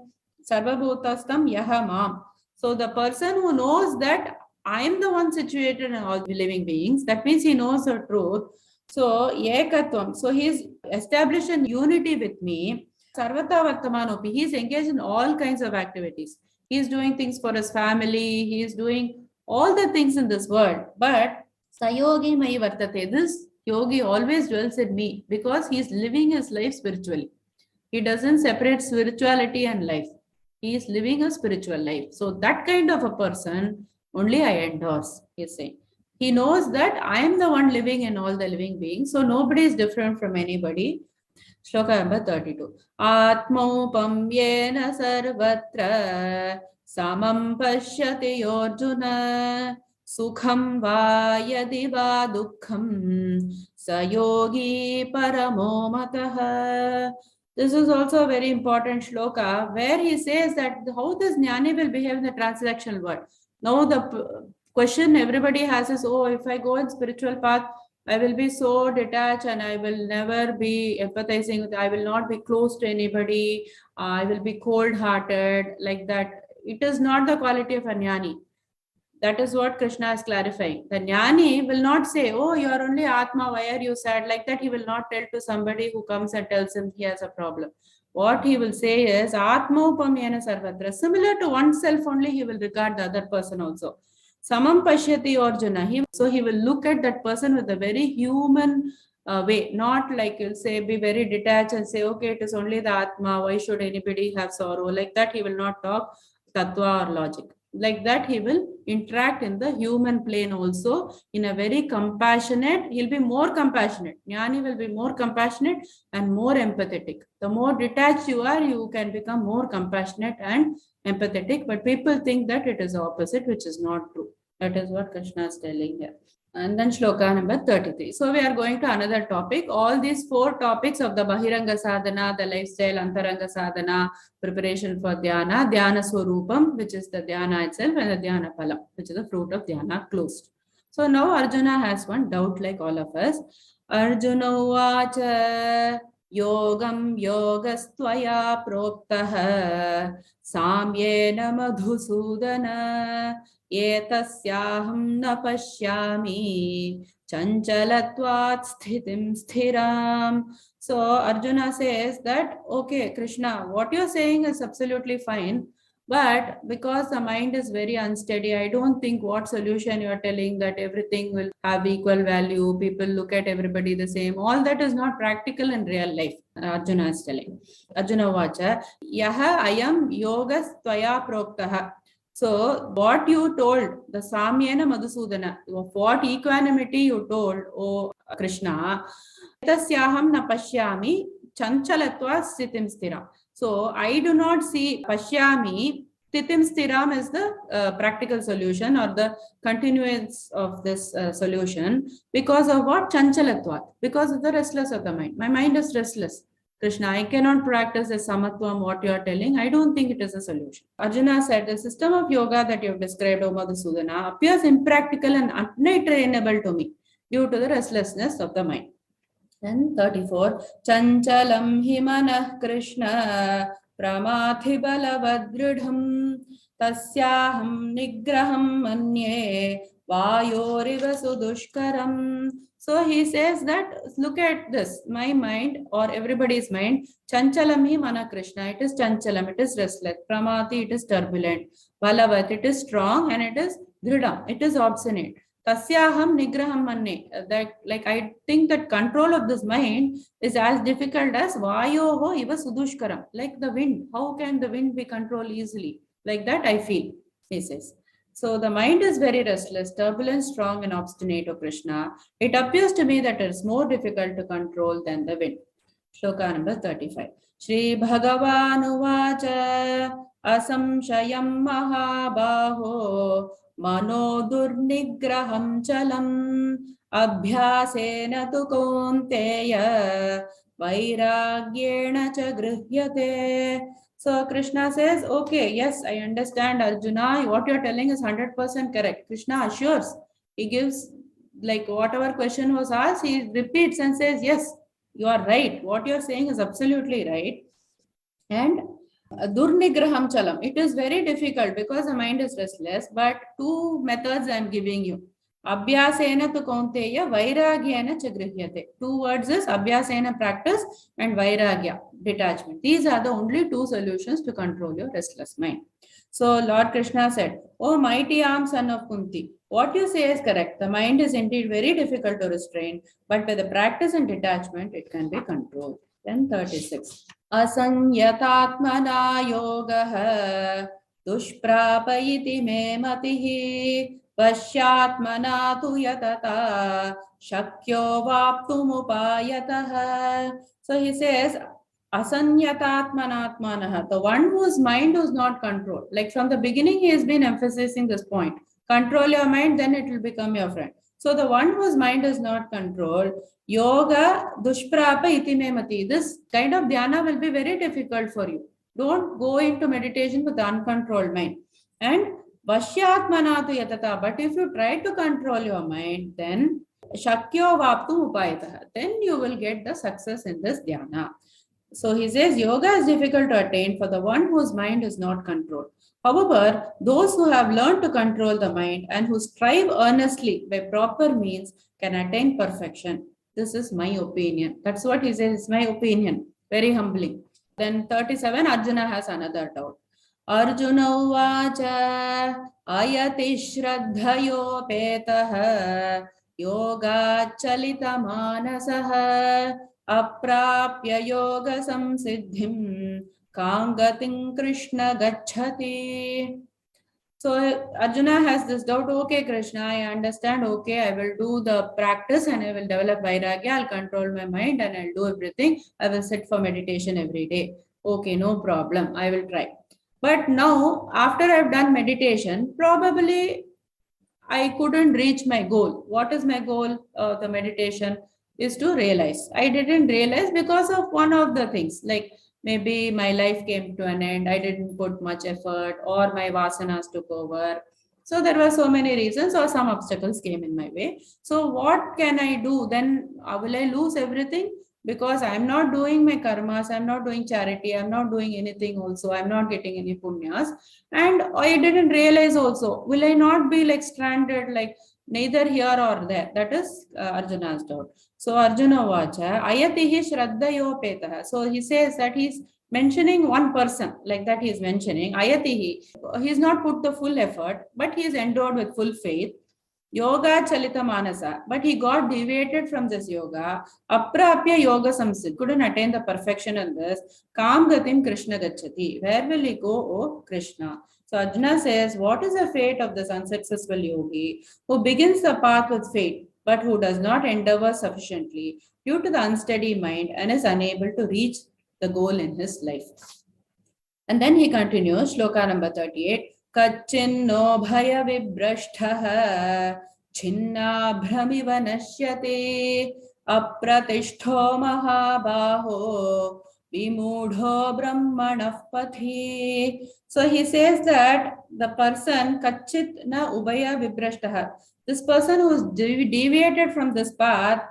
Sarva bhutastam yaha mam. So the person who knows that I am the one situated in all the living beings, that means he knows the truth. So ekatvam. So he is established in unity with me. Sarvata vartamanopi. He is engaged in all kinds of activities. He is doing things for his family. He is doing all the things in this world. But sayogi mai vartate. This yogi always dwells in me because he is living his life spiritually. He doesn't separate spirituality and life. He is living a spiritual life. So that kind of a person only I endorse, he is saying. He knows that I am the one living in all the living beings. So nobody is different from anybody. Shloka number 32. Atmaupam yena sarvatra samam pashyati Arjuna sukham va yadi va dukkham sayogi paramo matah. This is also a very important shloka where he says that how this jnani will behave in the transactional world. Now the question everybody has is, oh, if I go in spiritual path, I will be so detached and I will never be empathizing with, I will not be close to anybody, I will be cold-hearted, like that. It is not the quality of a jnani. That is what Krishna is clarifying. The jnani will not say, oh, you are only Atma, why are you sad? Like that, he will not tell to somebody who comes and tells him he has a problem. What he will say is, Atmaupam yena sarvatra. Similar to oneself only, he will regard the other person also. Samam pashyati Arjuna. So he will look at that person with a very human way, not like he'll say, be very detached and say, okay, it is only the Atma, why should anybody have sorrow? Like that, he will not talk tattva or logic. Like that, he will interact in the human plane also in a very compassionate, he'll be more compassionate. Jnani will be more compassionate and more empathetic. The more detached you are, you can become more compassionate and empathetic. But people think that it is opposite, which is not true. That is what Krishna is telling here. And then shloka number 33. So we are going to another topic. All these 4 topics of the Bahiranga sadhana, the lifestyle, Antaranga sadhana, preparation for dhyana, dhyana swarupam, which is the dhyana itself, and the dhyana phala, which is the fruit of dhyana closed. So now Arjuna has one doubt like all of us. Arjuna vacha yogam yogastvaya proktah samyena madhusudana etasyaham na pashyami chanchalatvat sthitim sthiram. So Arjuna says that, okay, Krishna, what you're saying is absolutely fine, but because the mind is very unsteady, I don't think what solution you're telling that everything will have equal value, people look at everybody the same, all that is not practical in real life. Arjuna is telling. Arjuna vacha yaha ayam yogas tvaya proktah. So what you told, the Samyena Madhusudana, what equanimity you told, O Krishna, tasyaham na pashyami chanchalatva sthitim sthiram. So I do not see pashyami, sthitim sthiram is the practical solution or the continuance of this solution because of what? Chanchalatva, because of the restless of the mind. My mind is restless. Krishna, I cannot practice the samatvam, what you are telling. I don't think it is a solution. Arjuna said, the system of yoga that you have described, O Madhusudana, appears impractical and unattainable to me due to the restlessness of the mind. Then 34, Chanchalam himanah Krishna pramathi balavadridham tasyaham nigraham manye vayoriva sudushkaram. So he says that, look at this, my mind or everybody's mind, Chanchalam himana Krishna, it is Chanchalam, it is restless, Pramati, it is turbulent, Balavat, it is strong, and it is Dridam, it is obstinate. Tasyaham nigraham manne. That, like, I think that control of this mind is as difficult as vayoho iva sudushkaram, like the wind. How can the wind be controlled easily? Like that I feel, he says. So the mind is very restless, turbulent, strong, and obstinate, O Krishna. It appears to me that it is more difficult to control than the wind. Shloka number 35. Shri Bhagavan uvacha asamshayam mahabaho mano durnigraham chalam abhyasena tu kaunteya vairagyena cha grihyate. So Krishna says, okay, yes, I understand, Arjuna, what you're telling is 100% correct. Krishna assures, he gives, like, whatever question was asked, he repeats and says, yes, you are right. What you're saying is absolutely right. And durnigraham chalam, it is very difficult because the mind is restless, but two methods I am giving you. Abhyasena tu kaunteya vairagyena cha grihyate. Two words is abhyasena, practice, and vairagya, detachment. These are the only two solutions to control your restless mind. So Lord Krishna said, "O mighty arm son of Kunti, what you say is correct. The mind is indeed very difficult to restrain, but with the practice and detachment, it can be controlled." Then 36. Asanyatatmana yogaha dushprapayiti me matihi vashyatmana tu yatata shakyo vaptumupayatah. So he says, asanyatatmanatmanaha, the one whose mind was not controlled. Like from the beginning, he has been emphasizing this point. Control your mind, then it will become your friend. So the one whose mind is not controlled, yoga dushprapa iti me mati. This kind of dhyana will be very difficult for you. Don't go into meditation with uncontrolled mind. And vashyatmanatu yatata. But if you try to control your mind, then shakyo vaptum upayatah. Then you will get the success in this dhyana. So he says yoga is difficult to attain for the one whose mind is not controlled. However, those who have learned to control the mind and who strive earnestly by proper means can attain perfection. This is my opinion. That's what he says, it's my opinion. Very humbling. Then 37, Arjuna has another doubt. Arjuna uvacha ayati shraddhayopetah yoga chalita manasaha aprapya yoga samsiddhim kangatim Krishna gacchati. So Arjuna has this doubt. Okay, Krishna, I understand. Okay, I will do the practice and I will develop vairagya. I'll control my mind and I'll do everything. I will sit for meditation every day. Okay, no problem. I will try. But now, after I've done meditation, probably I couldn't reach my goal. What is my goal? The meditation is to realize. I didn't realize because of one of the things, like maybe my life came to an end, I didn't put much effort, or my vasanas took over. So there were so many reasons, or some obstacles came in my way. So what can I do? Then will I lose everything? Because I'm not doing my karmas, I'm not doing charity, I'm not doing anything also, I'm not getting any punyas. And I didn't realize also, will I not be like stranded, like neither here or there? That is Arjuna's doubt. So Arjuna vacha ayatihi shraddhayopetah. So he says that he's mentioning one person, like that he is mentioning ayatihi. He's not put the full effort, but he is endowed with full faith. Yoga chalita manasa, but he got deviated from this yoga. Aprapya yoga samsid, couldn't attain the perfection in this. Kam gatim Krishna gacchati, where will he go, O Krishna? So Arjuna says, what is the fate of this unsuccessful yogi who begins the path with faith, but who does not endeavor sufficiently due to the unsteady mind and is unable to reach the goal in his life? And then he continues, shloka number 38. Kachinno bhaya vibrashtha chinna bhramiva nashyate apratishto mahabaho vimudho brahmanah pathi. So he says that the person kachit na ubaya vibrashtah. This person who is deviated from this path,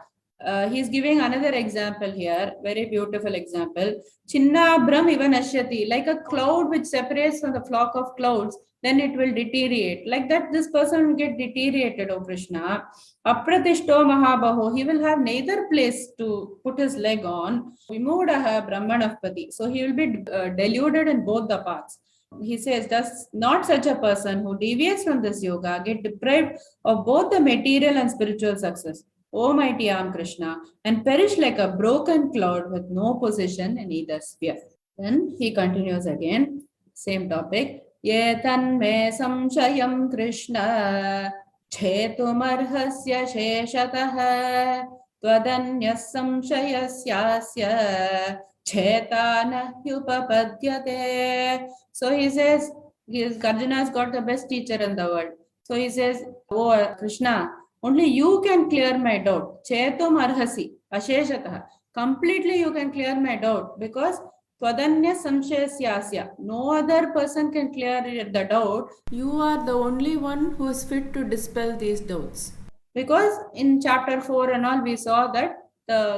he is giving another example here, very beautiful example. Chinnabram iva nashyati, like a cloud which separates from the flock of clouds, then it will deteriorate. Like that, this person will get deteriorated, O Krishna. Apratishto mahabaho, he will have neither place to put his leg on. Vimudaha brahmanapati, so he will be deluded in both the paths. He says, does not such a person who deviates from this yoga get deprived of both the material and spiritual success, O mighty arm Krishna, and perish like a broken cloud with no position in either sphere? Then he continues again, same topic. Ye tanme samshayam Krishna chetumarhasya sheshatah twadanyas samshayasyasya chetana hyupapadyate. So he says, Arjuna has got the best teacher in the world. So he says, oh Krishna, only you can clear my doubt. Chetum arhasi asheshatah. Completely you can clear my doubt, because Twadanya samshayasyasya, no other person can clear the doubt. You are the only one who is fit to dispel these doubts. Because in chapter 4 and all, we saw that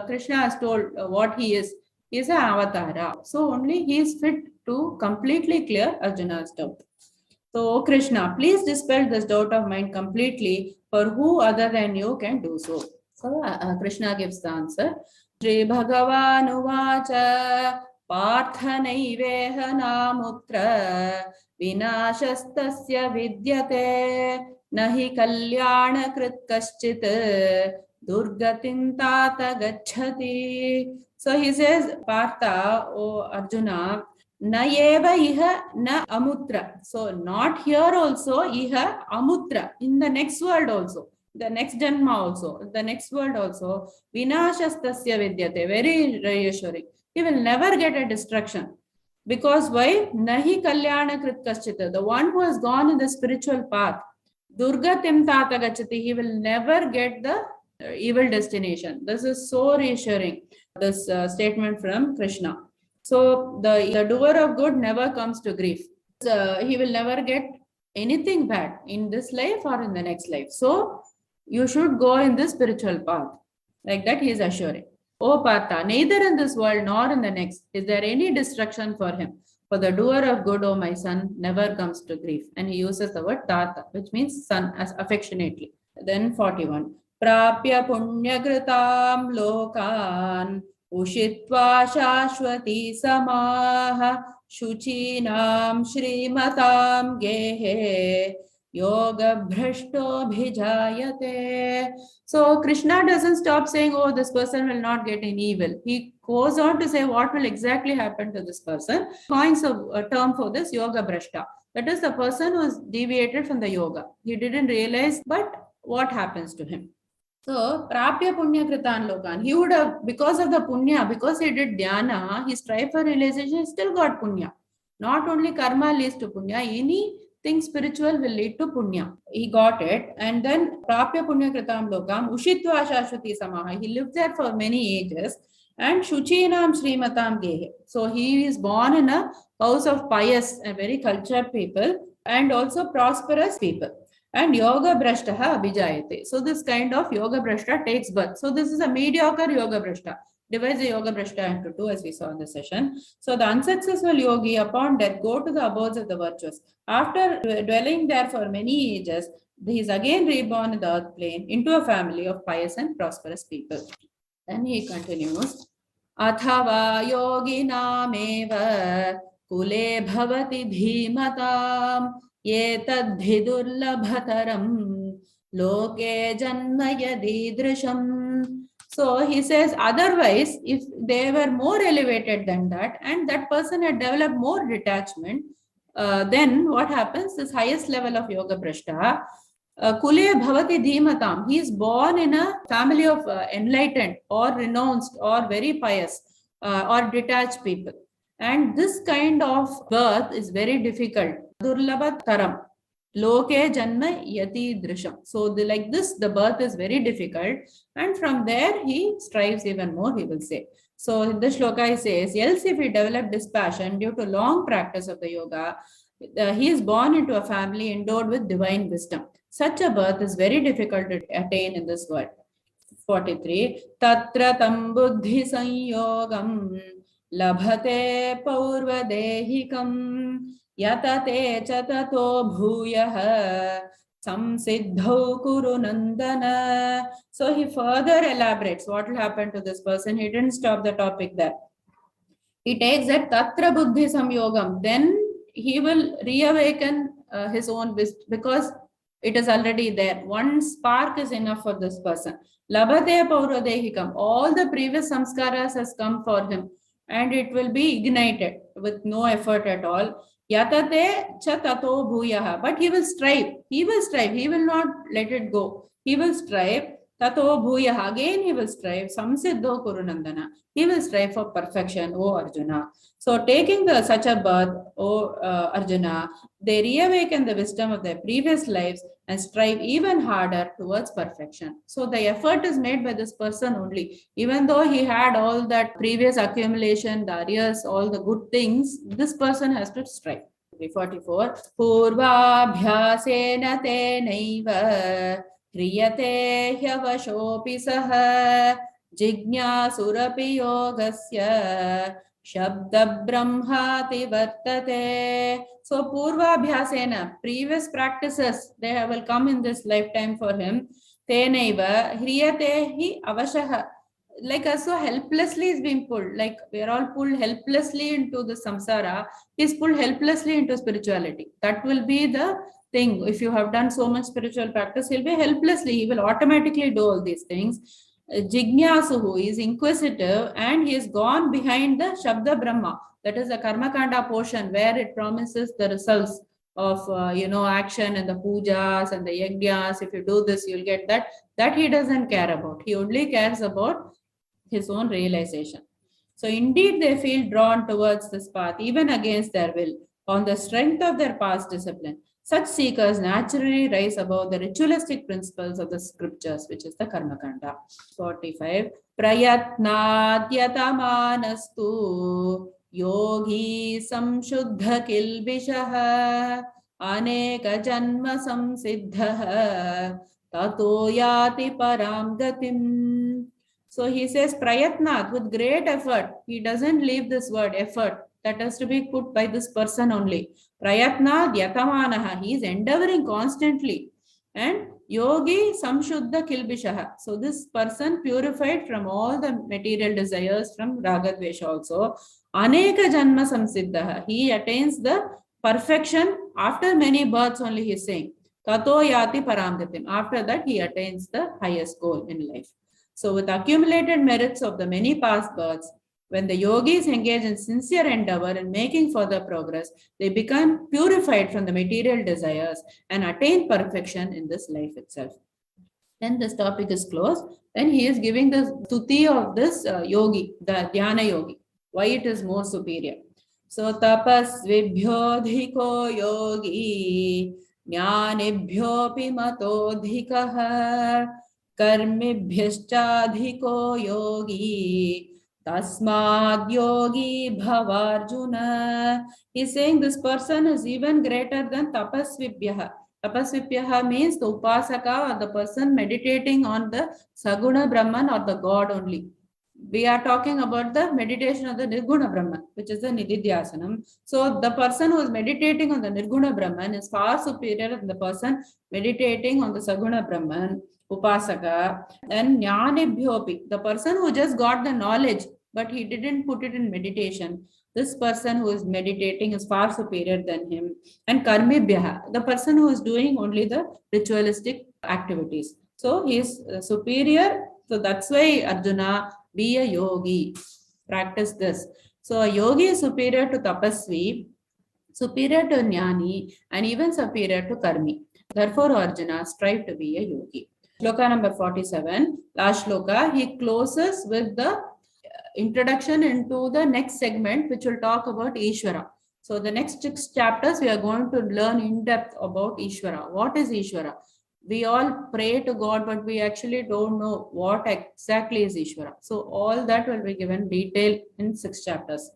Krishna has told what he is. He is an avatara. So only he is fit to completely clear Arjuna's doubt. So Krishna, please dispel this doubt of mine completely, for who other than you can do so? So Krishna gives the answer. Shri Bhagavan uvacha पार्थनैवेह नामुत्र विनाशस्तस्य विद्यते न हि कल्याणकृत् कश्चित् दुर्गतिं तात गच्छति. So he says, Partha, O Arjuna, na eva iha na amutra. So not here also, iha amutra, in the next world also, the next janma also, the next world also, vinashastasya vidyate, very reassuring. He will never get a destruction. Because why? Nahi kalyana krit kaschita. The one who has gone in the spiritual path, durgatim tata gachati, he will never get the evil destination. This is so reassuring, this statement from Krishna. So the doer of good never comes to grief. He will never get anything bad in this life or in the next life. So you should go in the spiritual path. Like that he is assuring. O Partha, neither in this world nor in the next is there any destruction for him. For the doer of good, O my son, never comes to grief. And he uses the word Tata, which means son, as affectionately. Then 41. Prapya punyakritam lokan ushitva shashwati samaha shuchinam shrimatam gehe yoga bhrashto bhijayate. So Krishna doesn't stop saying, oh, this person will not get any evil. He goes on to say what will exactly happen to this person. Coins a term for this, yoga bhrashta. That is the person who is deviated from the yoga. He didn't realize, but what happens to him? So, prapya punya kritan lokan. He would have, because of the punya, because he did dhyana, he strived for realization, he still got punya. Not only karma leads to punya, anything spiritual will lead to punya. He got it. And then, prapya punya kritam lokam, ushitva shashwati samaha. He lived there for many ages. And shuchinam shrimatam gehe. So, he is born in a house of pious and very cultured people, and also prosperous people. And yoga brashtaha abhijayate. So this kind of yoga brashta takes birth. So this is a mediocre yoga brashta. Divides the yoga brashta into two, as we saw in the session. So the unsuccessful yogi upon death go to the abodes of the virtuous. After dwelling there for many ages, he is again reborn in the earth plane into a family of pious and prosperous people. Then he continues. Athava yoginameva kule bhavati dhimatam ye tadbhidurlabhataram loke janma yadidrisham. So he says, otherwise, if they were more elevated than that, and that person had developed more detachment, then what happens? This highest level of yoga brashta, kule bhavati dhimatam. He is born in a family of enlightened or renounced or very pious or detached people. And this kind of birth is very difficult. Durlabha taram. Loke janma yati drisham. So like this, the birth is very difficult. And from there, he strives even more, he will say. So in the shloka, he says, else if he developed dispassion due to long practice of the yoga, he is born into a family endowed with divine wisdom. Such a birth is very difficult to attain in this world. 43. Tatra tam buddhi sanyogam labhate paurvadehikam yatate chatato bhuyah samsiddhau kuru nandana. So he further elaborates what will happen to this person. He didn't stop the topic there. He takes that tatra buddhi samyogam, then he will reawaken his own wisdom, because it is already there. One spark is enough for this person. Labhate pauradehikam, all the previous samskaras has come for him, and it will be ignited with no effort at all. Yatate cha tato bhuyah, but he will strive. He will strive. He will not let it go. He will strive. Tato bhuyah, again he will strive. Samsiddho kurunandana. He will strive for perfection, O Arjuna. So taking such a birth, O Arjuna, they reawaken the wisdom of their previous lives and strive even harder towards perfection. So the effort is made by this person only. Even though he had all that previous accumulation, the arrears, all the good things, this person has to strive. 44. Purvabhyasena tenaiva hriyate hyavashopi saha jignasurapi yogasya shabda brahmati vartate. So purva abhyasena, previous practices, they will come in this lifetime for him. Tenaiva hriyate hi avashaha, like us, so helplessly is being pulled, like we are all pulled helplessly into the samsara. He is pulled helplessly into spirituality. That will be the thing. If you have done so much spiritual practice, he'll be helplessly, he will automatically do all these things. Jignasuhu is inquisitive, and he has gone behind the Shabda Brahma, that is the Karma Kanda portion where it promises the results of action and the pujas and the yajnas. If you do this, you'll get that. That he doesn't care about. He only cares about his own realization. So indeed they feel drawn towards this path even against their will on the strength of their past discipline. Such seekers naturally rise above the ritualistic principles of the scriptures, which is the Karma Kanda. 45. Prayatnadyatamanasthu yogi samshuddha kilbishah aneka janma samsiddhah tato yati param gatim. So he says prayatnat, with great effort. He doesn't leave this word effort. That has to be put by this person only. Prayatna dyatamanaha. He is endeavoring constantly. And yogi samshuddha kilbishaha. So this person purified from all the material desires from ragadvesha also. Aneka janma samsiddha. He attains the perfection after many births only, he is saying. Tato yati paramgatim. After that he attains the highest goal in life. So with accumulated merits of the many past births, when the yogis engage in sincere endeavor in making further progress, they become purified from the material desires and attain perfection in this life itself. Then this topic is closed. Then he is giving the stuti of this yogi, the dhyana yogi, why it is more superior. So tapasvibhyo dhiko yogi jnanibhyopi matodhikah karmibhyashchadhiko yogi tasmad yogi bhavarjuna. He is saying this person is even greater than tapasvibhyaha. Tapasvibhyaha means the upasaka, or the person meditating on the saguna Brahman or the God only. We are talking about the meditation of the Nirguna Brahman, which is the Nididhyasanam. So the person who is meditating on the Nirguna Brahman is far superior than the person meditating on the Saguna Brahman, Upasaka. And Jnanibhyopi, the person who just got the knowledge, but he didn't put it in meditation. This person who is meditating is far superior than him. And Karmibhyaha, the person who is doing only the ritualistic activities. So he is superior. So that's why Arjuna, be a yogi. Practice this. So a yogi is superior to tapasvi, superior to jnani, and even superior to karmi. Therefore, Arjuna, strive to be a yogi. Shloka number 47. Last shloka. He closes with the introduction into the next segment, which will talk about Ishvara. So the next 6 chapters, we are going to learn in depth about Ishvara. What is Ishvara? We all pray to God, but we actually don't know what exactly is Ishvara. So all that will be given detail in 6 chapters.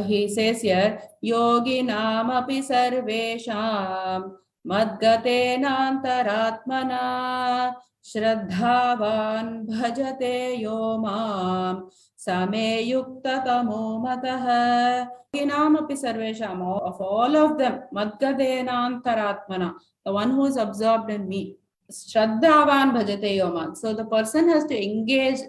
He says here, Yoginam api sarvesham madgatenantaratmana Shraddhavan bhajate yo mam same yukta tamo matah. Yoginam api sarvesham, of all of them, madgatenantaratmana, the one who is absorbed in me. Shraddhavan bhajate yo mam. So the person has to engage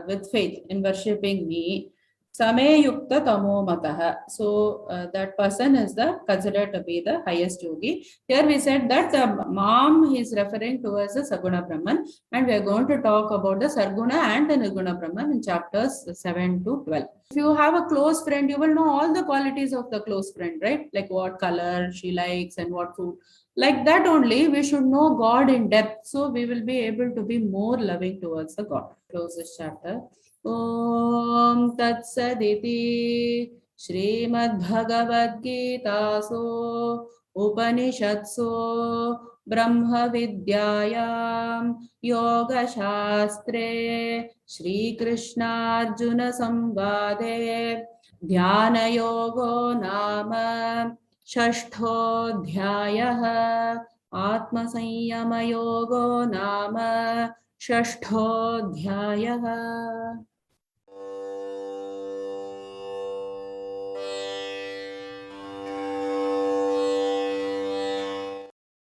with faith in worshipping me. Same yukta tamo matah. So that person is considered to be the highest yogi. Here we said that the mam he is referring to as the Saguna Brahman, and we are going to talk about the Sarguna and the Nirguna Brahman in chapters 7 to 12. If you have a close friend, you will know all the qualities of the close friend, right? Like what color she likes and what food. Like that only, we should know God in depth. So we will be able to be more loving towards the God. Close this chapter. Om Tat Saditi Srimad Bhagavad Gita So Upanishadso Brahma Vidyayam Yoga Shastre Shri Krishna Arjuna Samvade Dhyana Yogo Nama Shashthodhyayah Atma Samyama Yogo Nama Shashthodhyayah.